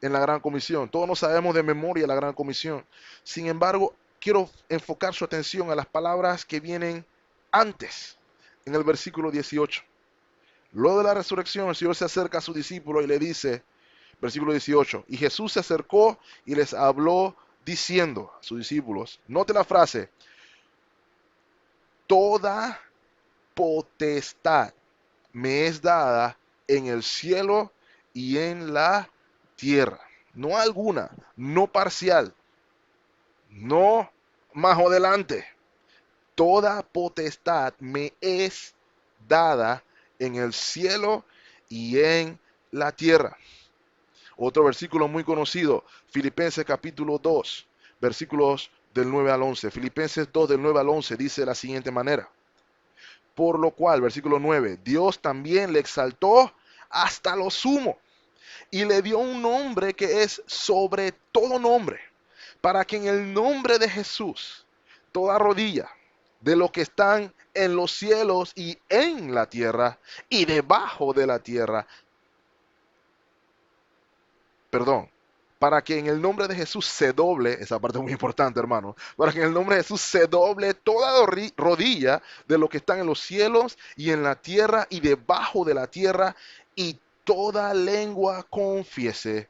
en la Gran Comisión. Todos nos sabemos de memoria la Gran Comisión. Sin embargo, quiero enfocar su atención a las palabras que vienen antes, en el versículo 18. Luego de la resurrección, el Señor se acerca a sus discípulos y le dice, versículo 18, y Jesús se acercó y les habló diciendo a sus discípulos, note la frase, toda potestad me es dada en el cielo y en la tierra. No alguna, no parcial, no más adelante. Toda potestad me es dada en el cielo y en la tierra. Otro versículo muy conocido, Filipenses capítulo 2, versículos del 9 al 11. Filipenses 2 del 9 al 11 dice de la siguiente manera. Por lo cual, versículo 9, Dios también le exaltó hasta lo sumo y le dio un nombre que es sobre todo nombre, para que en el nombre de Jesús toda rodilla de los que están en los cielos y en la tierra y debajo de la tierra, perdón, para que en el nombre de Jesús se doble, esa parte es muy importante, hermano, para que en el nombre de Jesús se doble toda rodilla de los que están en los cielos y en la tierra y debajo de la tierra, y toda lengua confiese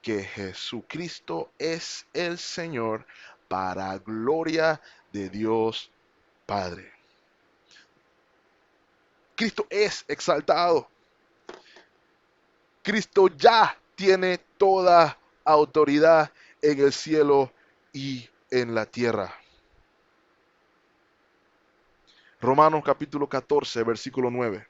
que Jesucristo es el Señor, para gloria de Dios Padre. Cristo es exaltado. Cristo ya tiene toda autoridad en el cielo y en la tierra. Romanos capítulo 14, versículo 9.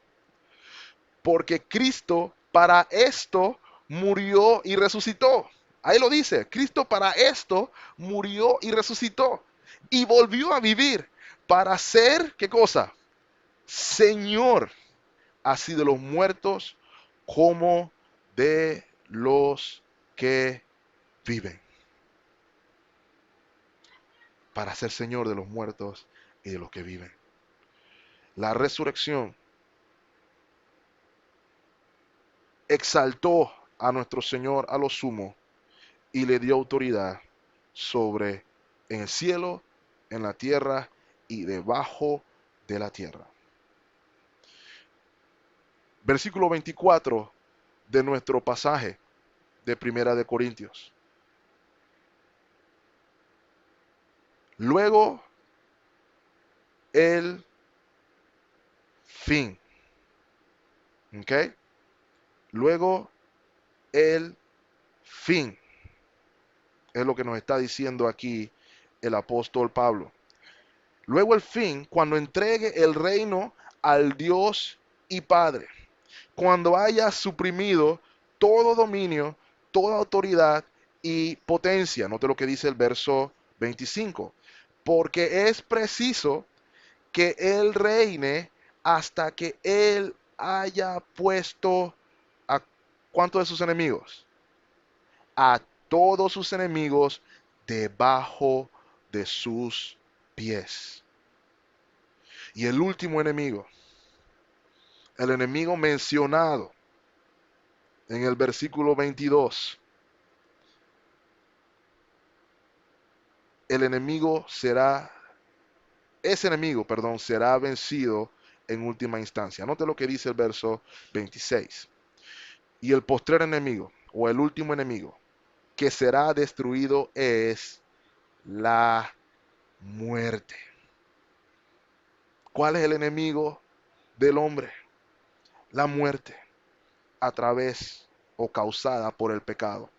Porque Cristo para esto murió y resucitó. Ahí lo dice, Cristo para esto murió y resucitó. Y volvió a vivir para ser, ¿qué cosa? Señor, así de los muertos como de los que viven. Para ser Señor de los muertos y de los que viven. La resurrección exaltó a nuestro Señor a lo sumo y le dio autoridad sobre en el cielo, en la tierra y debajo de la tierra. Versículo 24 de nuestro pasaje de Primera de Corintios. Luego el fin. ¿Ok? Luego el fin. Es lo que nos está diciendo aquí el apóstol Pablo. Luego el fin, cuando entregue el reino al Dios y Padre, cuando haya suprimido todo dominio, toda autoridad y potencia. Note lo que dice el verso 25. Porque es preciso que Él reine hasta que Él haya puesto a ¿cuántos de sus enemigos? A todos sus enemigos debajo de sus pies. Y el último enemigo, el enemigo mencionado en el versículo 22, ese enemigo, perdón, será vencido en última instancia. Note lo que dice el verso 26. Y el postrer enemigo, o el último enemigo, que será destruido es la muerte. ¿Cuál es el enemigo del hombre? La muerte, a través o causada por el pecado.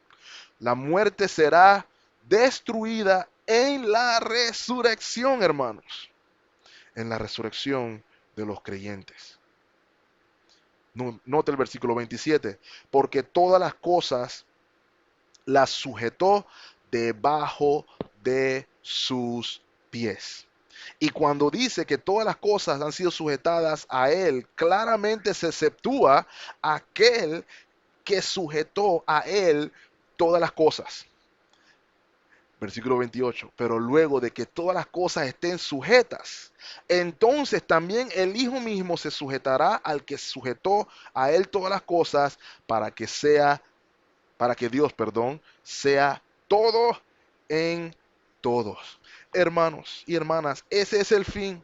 La muerte será destruida en la resurrección, hermanos. En la resurrección de los creyentes. Note el versículo 27. Porque todas las cosas las sujetó debajo de sus pies. Y cuando dice que todas las cosas han sido sujetadas a él, claramente se exceptúa aquel que sujetó a él todas las cosas. Versículo 28. Pero luego de que todas las cosas estén sujetas, entonces también el Hijo mismo se sujetará al que sujetó a él todas las cosas para que Dios, perdón, sea todo en todos. Hermanos y hermanas, ese es el fin.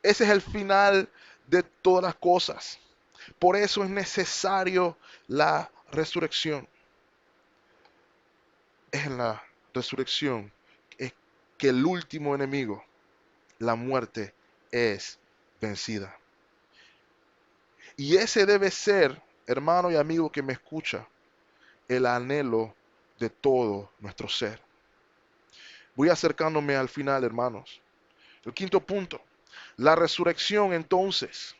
Ese es el final de todas las cosas. Por eso es necesario la resurrección. Es en la resurrección es que el último enemigo, la muerte, es vencida. Y ese debe ser, hermano y amigo que me escucha, el anhelo de todo nuestro ser. Voy acercándome al final, hermanos. El quinto punto. La resurrección entonces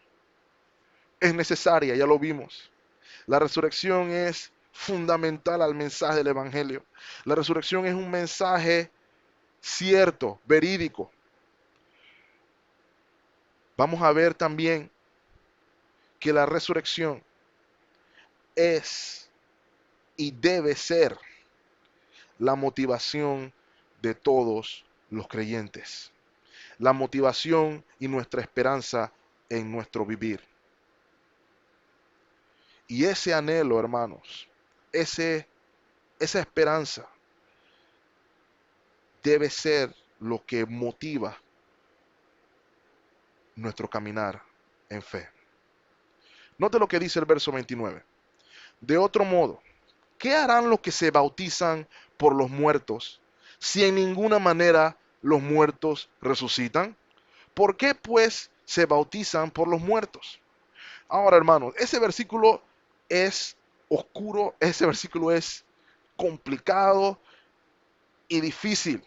es necesaria, ya lo vimos. La resurrección es fundamental al mensaje del Evangelio. La resurrección es un mensaje cierto, verídico. Vamos a ver también que la resurrección es y debe ser la motivación de todos los creyentes. La motivación y nuestra esperanza en nuestro vivir. Y ese anhelo, hermanos, esa esperanza debe ser lo que motiva nuestro caminar en fe. Note lo que dice el verso 29. De otro modo, ¿qué harán los que se bautizan por los muertos si en ninguna manera los muertos resucitan? ¿Por qué pues se bautizan por los muertos? Ahora, hermanos, ese versículo es oscuro, ese versículo es complicado y difícil,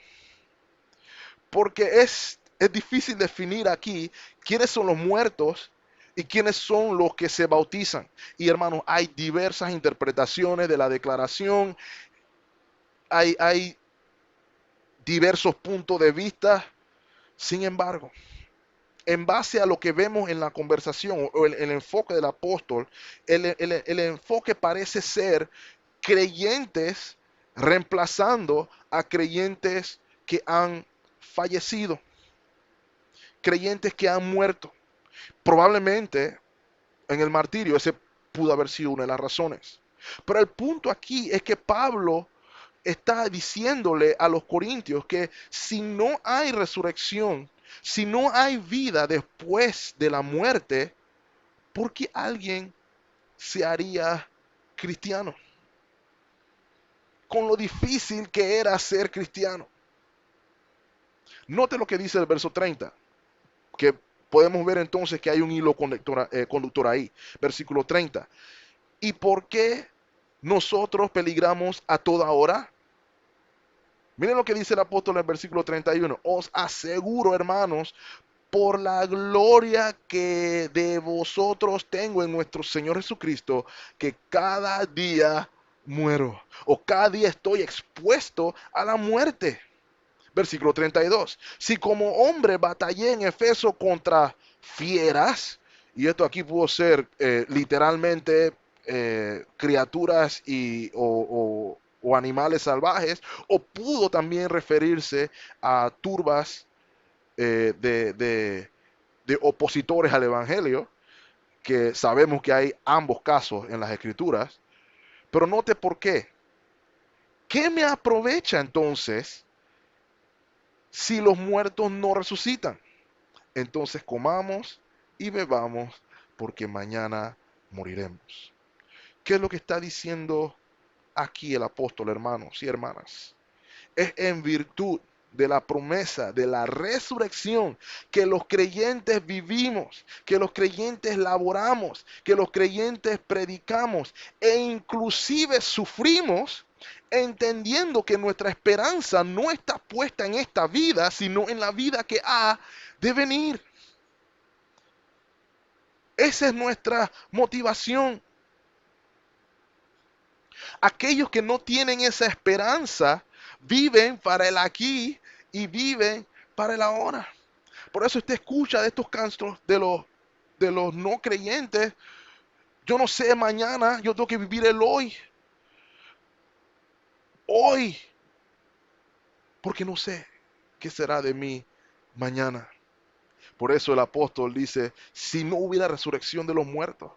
porque es difícil definir aquí quiénes son los muertos y quiénes son los que se bautizan. Y hermanos, hay diversas interpretaciones de la declaración, hay diversos puntos de vista. Sin embargo, en base a lo que vemos en la conversación o el enfoque del apóstol, el enfoque parece ser creyentes reemplazando a creyentes que han fallecido, creyentes que han muerto. Probablemente en el martirio ese pudo haber sido una de las razones. Pero el punto aquí es que Pablo está diciéndole a los corintios que si no hay resurrección, si no hay vida después de la muerte, ¿por qué alguien se haría cristiano? Con lo difícil que era ser cristiano. Note lo que dice el verso 30, que podemos ver entonces que hay un hilo conductor ahí. Versículo 30. ¿Y por qué nosotros peligramos a toda hora? Miren lo que dice el apóstol en el versículo 31. Os aseguro, hermanos, por la gloria que de vosotros tengo en nuestro Señor Jesucristo, que cada día muero o cada día estoy expuesto a la muerte. Versículo 32. Si como hombre batallé en Efeso contra fieras, y esto aquí pudo ser literalmente criaturas o animales salvajes, o pudo también referirse a turbas de opositores al Evangelio, que sabemos que hay ambos casos en las Escrituras, pero note por qué. ¿Qué me aprovecha entonces si los muertos no resucitan? Entonces comamos y bebamos, porque mañana moriremos. ¿Qué es lo que está diciendo aquí el apóstol, hermanos y hermanas? Es en virtud de la promesa de la resurrección que los creyentes vivimos, que los creyentes laboramos, que los creyentes predicamos e inclusive sufrimos, entendiendo que nuestra esperanza no está puesta en esta vida, sino en la vida que ha de venir. Esa es nuestra motivación. Aquellos que no tienen esa esperanza viven para el aquí y viven para el ahora. Por eso usted escucha de estos cantos de los no creyentes. Yo no sé mañana, yo tengo que vivir el hoy. Hoy. Porque no sé qué será de mí mañana. Por eso el apóstol dice, si no hubiera resurrección de los muertos,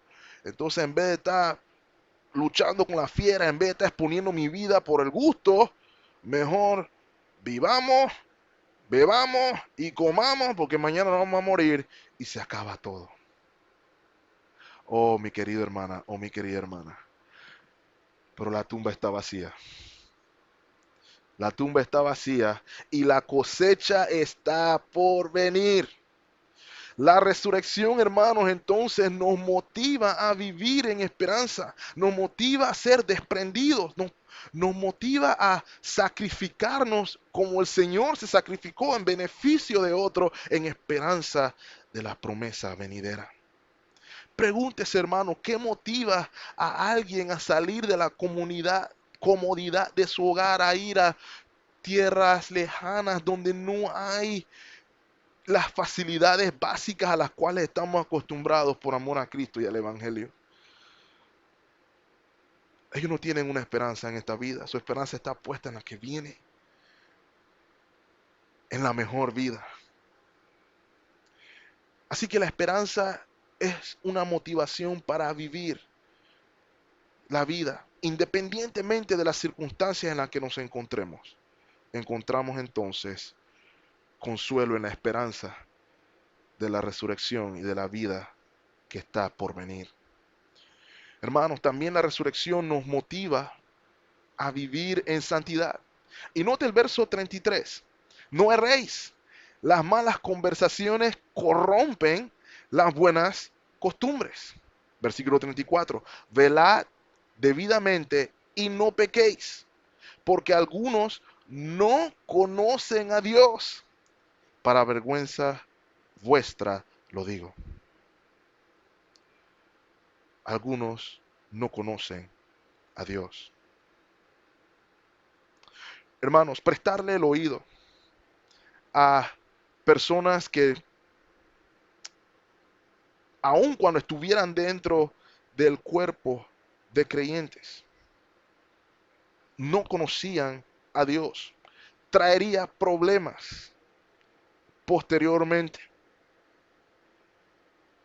entonces en vez de estar luchando con la fiera, en vez de estar exponiendo mi vida por el gusto, mejor vivamos, bebamos y comamos, porque mañana nos vamos a morir y se acaba todo. Oh, mi querida hermana, oh, mi querida hermana. Pero la tumba está vacía. La tumba está vacía y la cosecha está por venir. La resurrección, hermanos, entonces nos motiva a vivir en esperanza, nos motiva a ser desprendidos, nos motiva a sacrificarnos como el Señor se sacrificó en beneficio de otro, en esperanza de la promesa venidera. Pregúntese, hermano, ¿qué motiva a alguien a salir de la comodidad de su hogar, a ir a tierras lejanas donde no hay las facilidades básicas a las cuales estamos acostumbrados por amor a Cristo y al Evangelio? Ellos no tienen una esperanza en esta vida, su esperanza está puesta en la que viene, en la mejor vida. Así que la esperanza es una motivación para vivir la vida, independientemente de las circunstancias en las que nos encontremos. Encontramos entonces consuelo en la esperanza de la resurrección y de la vida que está por venir. Hermanos, también la resurrección nos motiva a vivir en santidad. Y note el verso 33. No erréis. Las malas conversaciones corrompen las buenas costumbres. Versículo 34. Velad debidamente y no pequéis, porque algunos no conocen a Dios. Para vergüenza vuestra lo digo. Algunos no conocen a Dios. Hermanos, prestarle el oído a personas que, aun cuando estuvieran dentro del cuerpo de creyentes, no conocían a Dios, traería problemas posteriormente.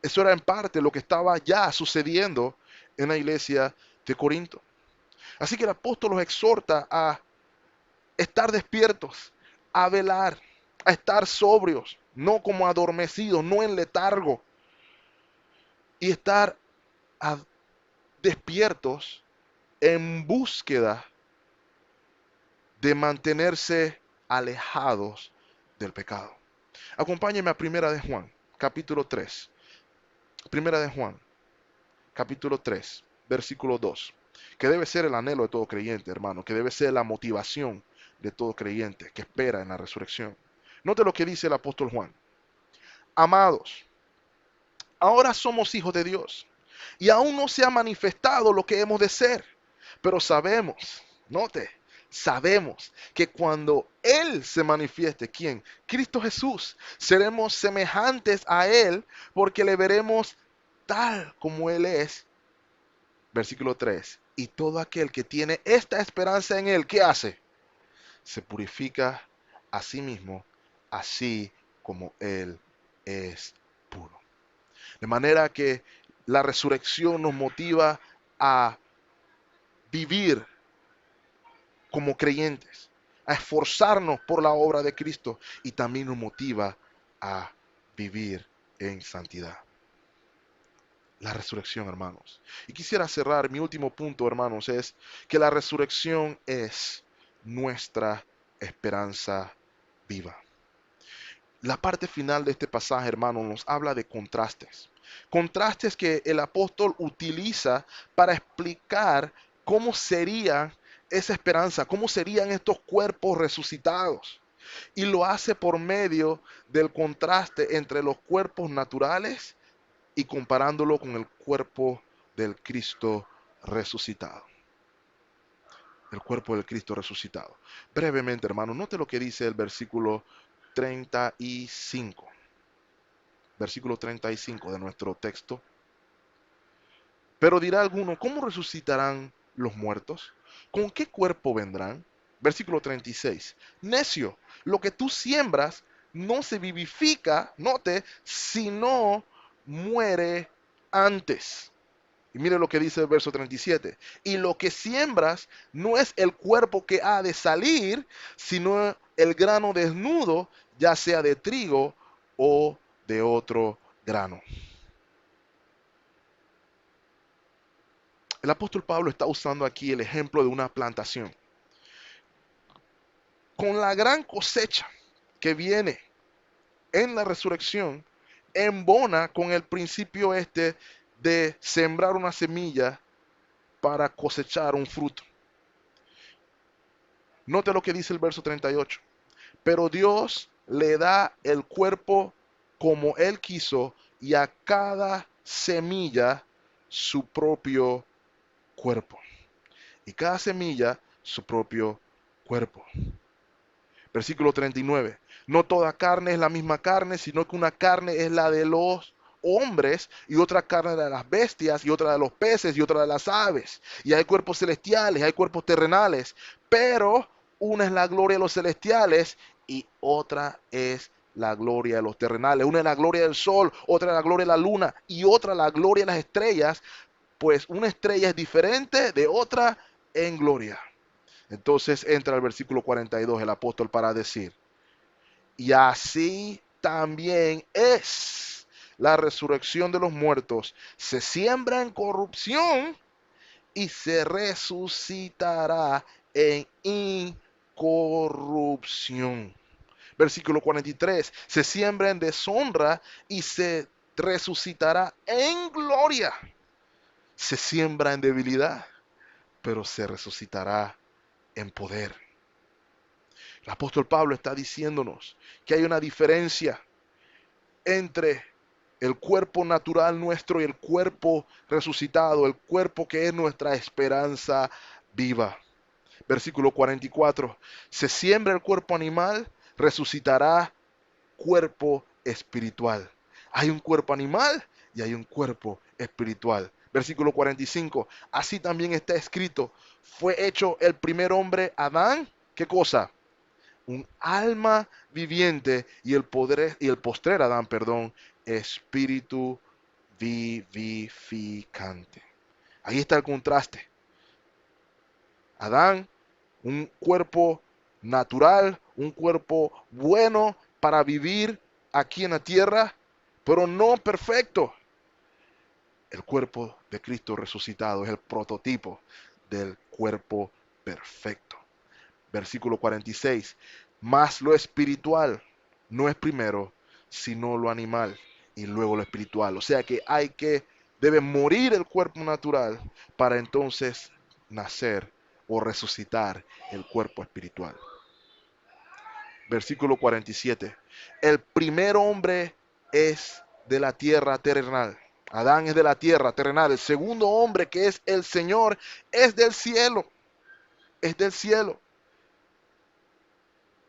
Eso era en parte lo que estaba ya sucediendo en la iglesia de Corinto. Así que el apóstol los exhorta a estar despiertos, a velar, a estar sobrios, no como adormecidos, no en letargo, y estar despiertos en búsqueda de mantenerse alejados del pecado. Acompáñenme a Primera de Juan, capítulo 3. Primera de Juan, capítulo 3, versículo 2. Que debe ser el anhelo de todo creyente, hermano, que debe ser la motivación de todo creyente que espera en la resurrección. Note lo que dice el apóstol Juan. Amados, ahora somos hijos de Dios y aún no se ha manifestado lo que hemos de ser, pero sabemos, note, sabemos que cuando Él se manifieste, ¿quién? Cristo Jesús, seremos semejantes a Él porque le veremos tal como Él es. Versículo 3. Y todo aquel que tiene esta esperanza en Él, ¿qué hace? Se purifica a sí mismo, así como Él es puro. De manera que la resurrección nos motiva a vivir como creyentes, a esforzarnos por la obra de Cristo y también nos motiva a vivir en santidad. La resurrección, hermanos. Y quisiera cerrar, mi último punto, hermanos, es que la resurrección es nuestra esperanza viva. La parte final de este pasaje, hermanos, nos habla de contrastes. Contrastes que el apóstol utiliza para explicar cómo sería esa esperanza, cómo serían estos cuerpos resucitados. Y lo hace por medio del contraste entre los cuerpos naturales y comparándolo con el cuerpo del Cristo resucitado. El cuerpo del Cristo resucitado. Brevemente, hermano, note lo que dice el versículo 35. Versículo 35 de nuestro texto. Pero dirá alguno, ¿cómo resucitarán los muertos? ¿Con qué cuerpo vendrán? Versículo 36. Necio, lo que tú siembras no se vivifica, note, sino muere antes. Y mire lo que dice el verso 37. Y lo que siembras no es el cuerpo que ha de salir, sino el grano desnudo, ya sea de trigo o de otro grano. El apóstol Pablo está usando aquí el ejemplo de una plantación. Con la gran cosecha que viene en la resurrección, embona con el principio este de sembrar una semilla para cosechar un fruto. Note lo que dice el verso 38. Pero Dios le da el cuerpo como Él quiso y a cada semilla su propio cuerpo. Y cada semilla su propio cuerpo. Versículo 39. No toda carne es la misma carne, sino que una carne es la de los hombres y otra carne de las bestias y otra de los peces y otra de las aves. Y hay cuerpos celestiales, hay cuerpos terrenales, pero una es la gloria de los celestiales y otra es la gloria de los terrenales. Una es la gloria del sol, otra es la gloria de la luna y otra la gloria de las estrellas, pues una estrella es diferente de otra en gloria. Entonces entra el versículo 42 el apóstol para decir, y así también es la resurrección de los muertos. Se siembra en corrupción y se resucitará en incorrupción. Versículo 43, se siembra en deshonra y se resucitará en gloria. Se siembra en debilidad pero se resucitará en poder. El apóstol Pablo está diciéndonos que hay una diferencia entre el cuerpo natural nuestro y el cuerpo resucitado, el cuerpo que es nuestra esperanza viva. Versículo 44. Se siembra el cuerpo animal, resucitará cuerpo espiritual. Hay un cuerpo animal y hay un cuerpo espiritual. Versículo 45. Así también está escrito, fue hecho el primer hombre Adán, ¿qué cosa? Un alma viviente y el postrer Adán, perdón, espíritu vivificante. Ahí está el contraste. Adán, un cuerpo natural, un cuerpo bueno para vivir aquí en la tierra, pero no perfecto. El cuerpo de Cristo resucitado es el prototipo del cuerpo perfecto. Versículo 46. Mas lo espiritual no es primero, sino lo animal y luego lo espiritual. O sea que debe morir el cuerpo natural para entonces nacer o resucitar el cuerpo espiritual. Versículo 47. El primer hombre es de la tierra terrenal. Adán es de la tierra terrenal. El segundo hombre, que es el Señor, es del cielo. Es del cielo.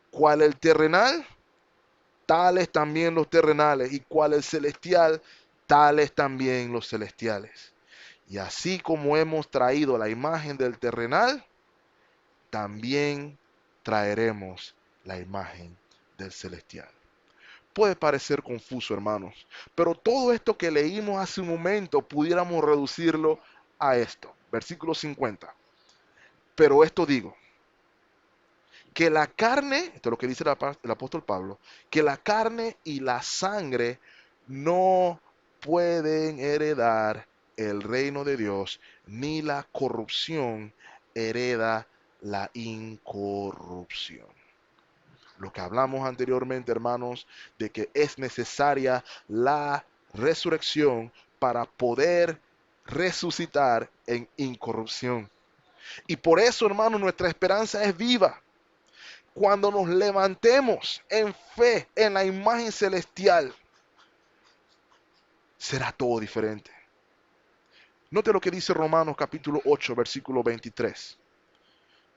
¿Cuál el terrenal? Tales también los terrenales. ¿Y cuál el celestial? Tales también los celestiales. Y así como hemos traído la imagen del terrenal, también traeremos la imagen del celestial. Puede parecer confuso, hermanos, pero todo esto que leímos hace un momento pudiéramos reducirlo a esto. Versículo 50. Pero esto digo, que la carne, esto es lo que dice el apóstol Pablo, que la carne y la sangre no pueden heredar el reino de Dios, ni la corrupción hereda la incorrupción. Lo que hablamos anteriormente, hermanos, de que es necesaria la resurrección para poder resucitar en incorrupción. Y por eso, hermanos, nuestra esperanza es viva. Cuando nos levantemos en fe en la imagen celestial, será todo diferente. Note lo que dice Romanos capítulo 8, versículo 23.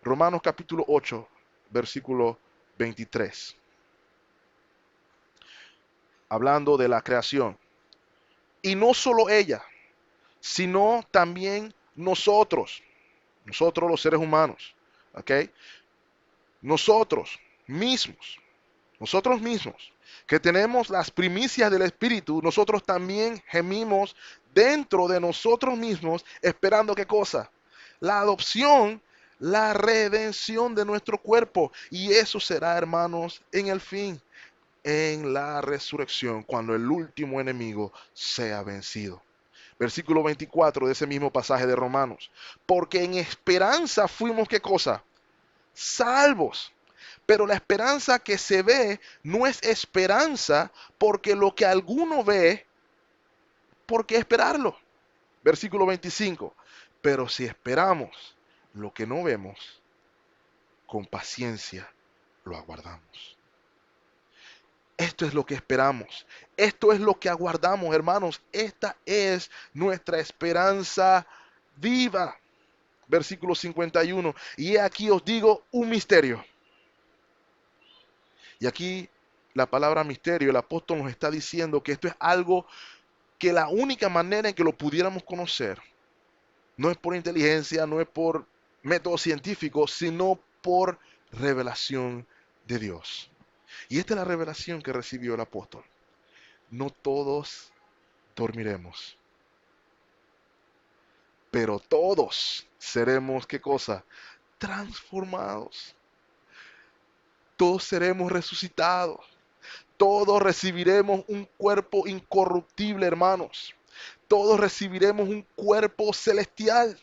Romanos capítulo 8, versículo 23. Hablando de la creación. Y no solo ella, sino también nosotros los seres humanos, ¿ok? Nosotros mismos, nosotros mismos, que tenemos las primicias del Espíritu, nosotros también gemimos dentro de nosotros mismos, esperando ¿qué cosa? La adopción, la redención de nuestro cuerpo. Y eso será, hermanos, en el fin, en la resurrección, cuando el último enemigo sea vencido. Versículo 24 de ese mismo pasaje de Romanos. Porque en esperanza fuimos, ¿qué cosa? Salvos. Pero la esperanza que se ve no es esperanza, porque lo que alguno ve, ¿por qué esperarlo? Versículo 25. Pero si esperamos lo que no vemos, con paciencia lo aguardamos. Esto es lo que esperamos. Esto es lo que aguardamos, hermanos. Esta es nuestra esperanza viva. Versículo 51. Y aquí os digo un misterio. Y aquí la palabra misterio, el apóstol nos está diciendo que esto es algo que la única manera en que lo pudiéramos conocer no es por inteligencia, no es por método científico, sino por revelación de Dios. Y esta es la revelación que recibió el apóstol. No todos dormiremos, pero todos seremos, ¿qué cosa? Transformados. Todos seremos resucitados. Todos recibiremos un cuerpo incorruptible, hermanos. Todos recibiremos un cuerpo celestial.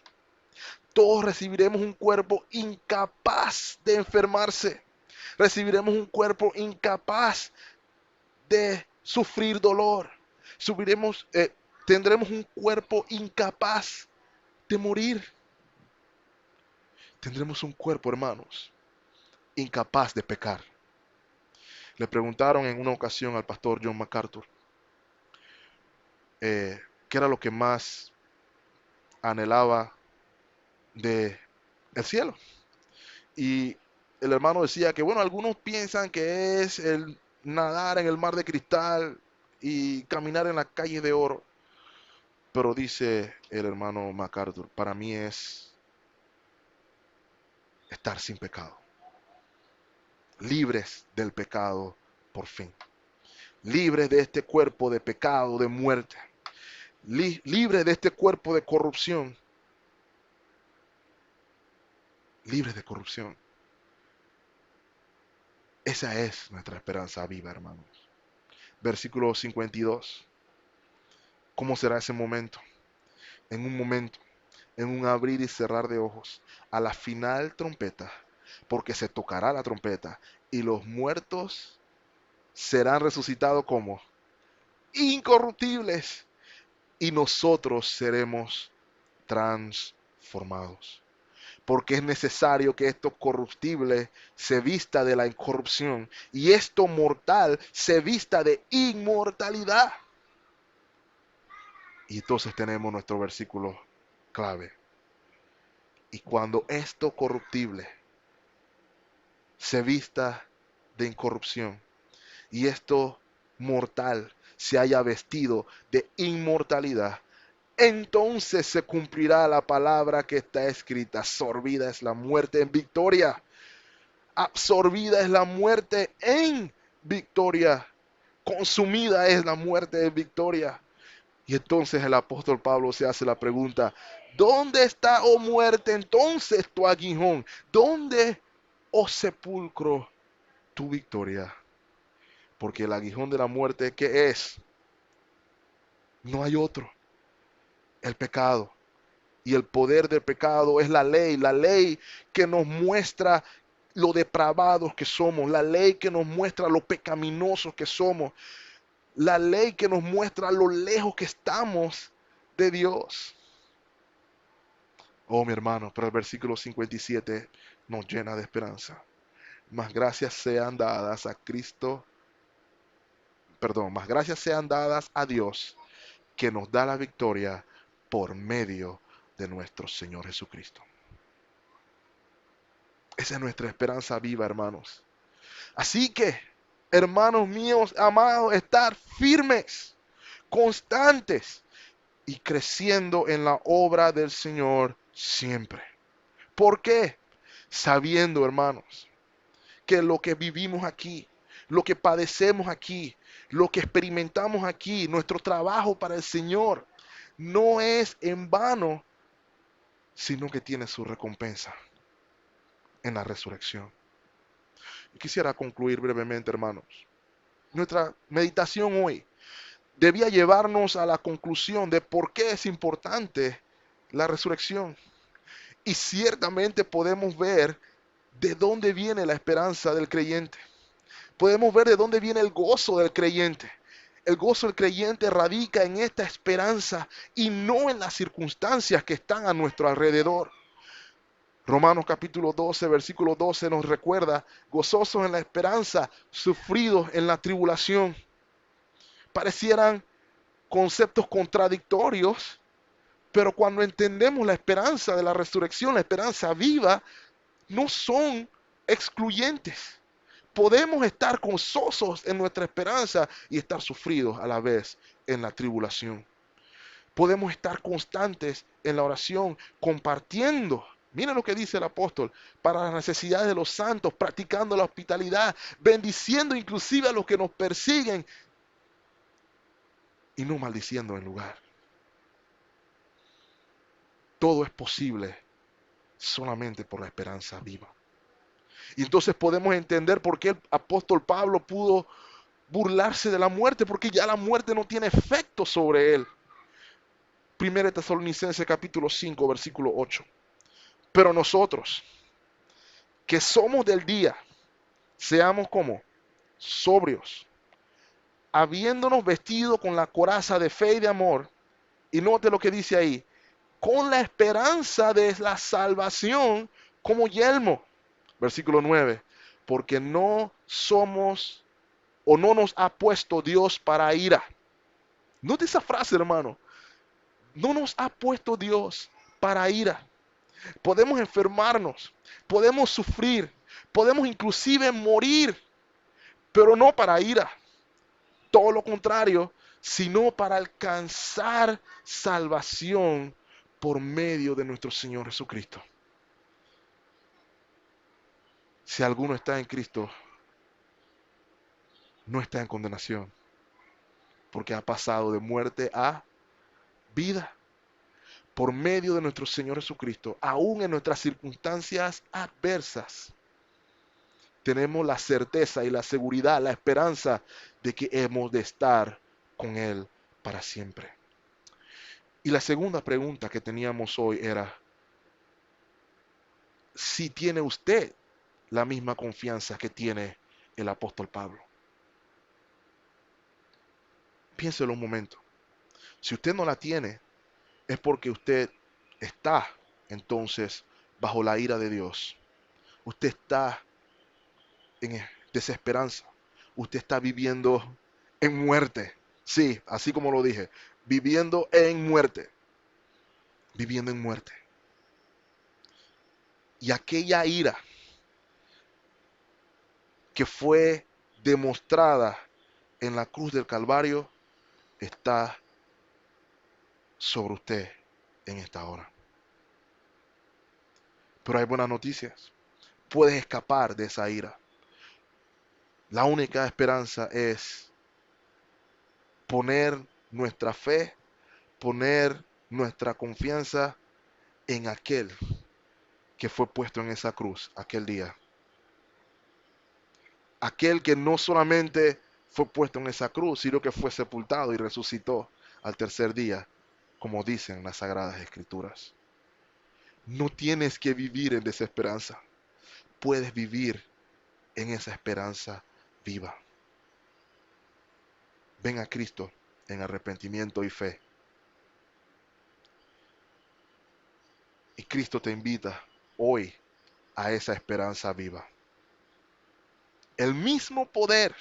Todos recibiremos un cuerpo incapaz de enfermarse. Recibiremos un cuerpo incapaz de sufrir dolor. Subiremos, tendremos un cuerpo incapaz de morir. Tendremos un cuerpo, hermanos, incapaz de pecar. Le preguntaron en una ocasión al pastor John MacArthur qué era lo que más anhelaba de el cielo. Y el hermano decía que, bueno, algunos piensan que es el nadar en el mar de cristal y caminar en la calle de oro. Pero dice el hermano MacArthur, para mí es estar sin pecado, libres del pecado por fin, libres de este cuerpo de pecado, de muerte, libres de este cuerpo de corrupción, libres de corrupción. Esa es nuestra esperanza viva, hermanos. Versículo 52. ¿Cómo será ese momento? En un momento, en un abrir y cerrar de ojos, a la final trompeta, porque se tocará la trompeta y los muertos serán resucitados como incorruptibles y nosotros seremos transformados. Porque es necesario que esto corruptible se vista de la incorrupción y esto mortal se vista de inmortalidad. Y entonces tenemos nuestro versículo clave. Y cuando esto corruptible se vista de incorrupción y esto mortal se haya vestido de inmortalidad, entonces se cumplirá la palabra que está escrita: absorbida es la muerte en victoria. Absorbida es la muerte en victoria. Consumida es la muerte en victoria. Y entonces el apóstol Pablo se hace la pregunta: ¿dónde está, oh muerte, entonces tu aguijón? ¿Dónde, oh sepulcro, tu victoria? Porque el aguijón de la muerte, ¿qué es? No hay otro: el pecado. Y el poder del pecado es la ley que nos muestra lo depravados que somos, la ley que nos muestra lo pecaminosos que somos, la ley que nos muestra lo lejos que estamos de Dios. Oh, mi hermano, pero el versículo 57 nos llena de esperanza. Más gracias sean dadas a Cristo, perdón, más gracias sean dadas a Dios, que nos da la victoria por medio de nuestro Señor Jesucristo. Esa es nuestra esperanza viva, hermanos. Así que, hermanos míos, amados, estar firmes, constantes y creciendo en la obra del Señor siempre. ¿Por qué? Sabiendo, hermanos, que lo que vivimos aquí, lo que padecemos aquí, lo que experimentamos aquí, nuestro trabajo para el Señor, no es en vano, sino que tiene su recompensa en la resurrección. Quisiera concluir brevemente, hermanos. Nuestra meditación hoy debía llevarnos a la conclusión de por qué es importante la resurrección. Y ciertamente podemos ver de dónde viene la esperanza del creyente. Podemos ver de dónde viene el gozo del creyente. El gozo del creyente radica en esta esperanza y no en las circunstancias que están a nuestro alrededor. Romanos capítulo 12, versículo 12 nos recuerda: gozosos en la esperanza, sufridos en la tribulación. Parecieran conceptos contradictorios, pero cuando entendemos la esperanza de la resurrección, la esperanza viva, no son excluyentes. Podemos estar gozosos en nuestra esperanza y estar sufridos a la vez en la tribulación. Podemos estar constantes en la oración, compartiendo. Miren lo que dice el apóstol: para las necesidades de los santos, practicando la hospitalidad, bendiciendo inclusive a los que nos persiguen y no maldiciendo en lugar. Todo es posible solamente por la esperanza viva. Y entonces podemos entender por qué el apóstol Pablo pudo burlarse de la muerte, porque ya la muerte no tiene efecto sobre él. 1 Tesalonicenses capítulo 5, versículo 8. Pero nosotros, que somos del día, seamos como sobrios, habiéndonos vestido con la coraza de fe y de amor. Y note lo que dice ahí: con la esperanza de la salvación como yelmo. Versículo 9, porque no somos o no nos ha puesto Dios para ira. Note esa frase, hermano. No nos ha puesto Dios para ira. Podemos enfermarnos, podemos sufrir, podemos inclusive morir, pero no para ira. Todo lo contrario, sino para alcanzar salvación por medio de nuestro Señor Jesucristo. Si alguno está en Cristo, no está en condenación, porque ha pasado de muerte a vida por medio de nuestro Señor Jesucristo, aún en nuestras circunstancias adversas. Tenemos la certeza y la seguridad, la esperanza de que hemos de estar con Él para siempre. Y la segunda pregunta que teníamos hoy era, si tiene usted la misma confianza que tiene el apóstol Pablo. Piénselo un momento. Si usted no la tiene, es porque usted está entonces bajo la ira de Dios. Usted está en desesperanza. Usted está viviendo en muerte. Sí, así como lo dije, viviendo en muerte. Viviendo en muerte. Y aquella ira que fue demostrada en la cruz del Calvario está sobre usted en esta hora. Pero hay buenas noticias. Puedes escapar de esa ira. La única esperanza es poner nuestra fe, poner nuestra confianza en aquel que fue puesto en esa cruz aquel día. Aquel que no solamente fue puesto en esa cruz, sino que fue sepultado y resucitó al tercer día, como dicen las Sagradas Escrituras. No tienes que vivir en desesperanza. Puedes vivir en esa esperanza viva. Ven a Cristo en arrepentimiento y fe. Y Cristo te invita hoy a esa esperanza viva. El mismo poder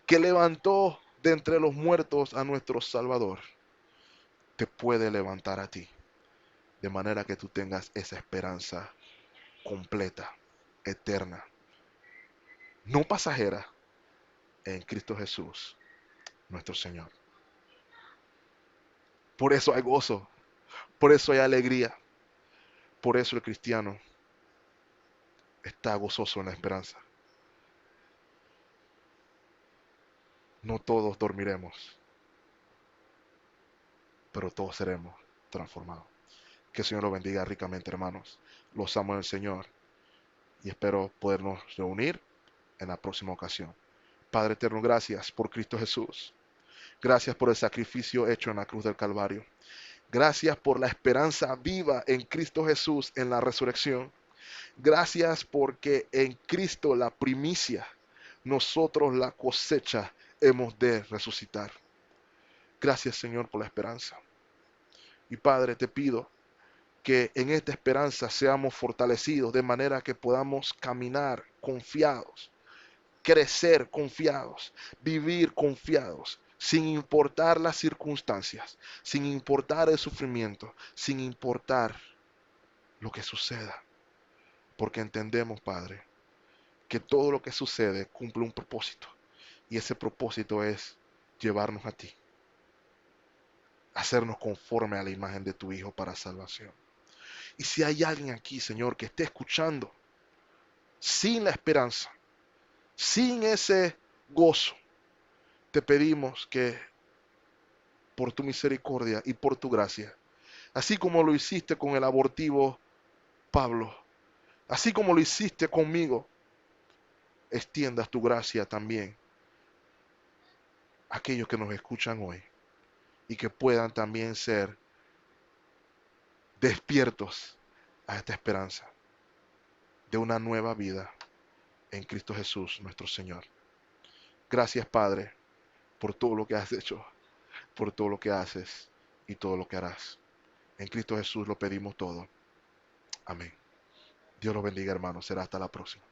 que levantó de entre los muertos a nuestro Salvador, te puede levantar a ti, de manera que tú tengas esa esperanza completa, eterna, no pasajera, en Cristo Jesús, nuestro Señor. Por eso hay gozo, por eso hay alegría, por eso el cristiano está gozoso en la esperanza. No todos dormiremos, pero todos seremos transformados. Que el Señor los bendiga ricamente, hermanos. Los amo en el Señor y espero podernos reunir en la próxima ocasión. Padre eterno, gracias por Cristo Jesús. Gracias por el sacrificio hecho en la cruz del Calvario. Gracias por la esperanza viva en Cristo Jesús en la resurrección. Gracias porque en Cristo la primicia, nosotros la cosecha hemos de resucitar. Gracias, Señor, por la esperanza. Y Padre, te pido que en esta esperanza seamos fortalecidos de manera que podamos caminar confiados, crecer confiados, vivir confiados, sin importar las circunstancias, sin importar el sufrimiento, sin importar lo que suceda. Porque entendemos, Padre, que todo lo que sucede cumple un propósito. Y ese propósito es llevarnos a ti, hacernos conforme a la imagen de tu Hijo para salvación. Y si hay alguien aquí, Señor, que esté escuchando sin la esperanza, sin ese gozo, te pedimos que por tu misericordia y por tu gracia, así como lo hiciste con el abortivo Pablo, así como lo hiciste conmigo, extiendas tu gracia también a aquellos que nos escuchan hoy y que puedan también ser despiertos a esta esperanza de una nueva vida en Cristo Jesús, nuestro Señor. Gracias, Padre, por todo lo que has hecho, por todo lo que haces y todo lo que harás. En Cristo Jesús lo pedimos todo. Amén. Dios los bendiga, hermanos. Será hasta la próxima.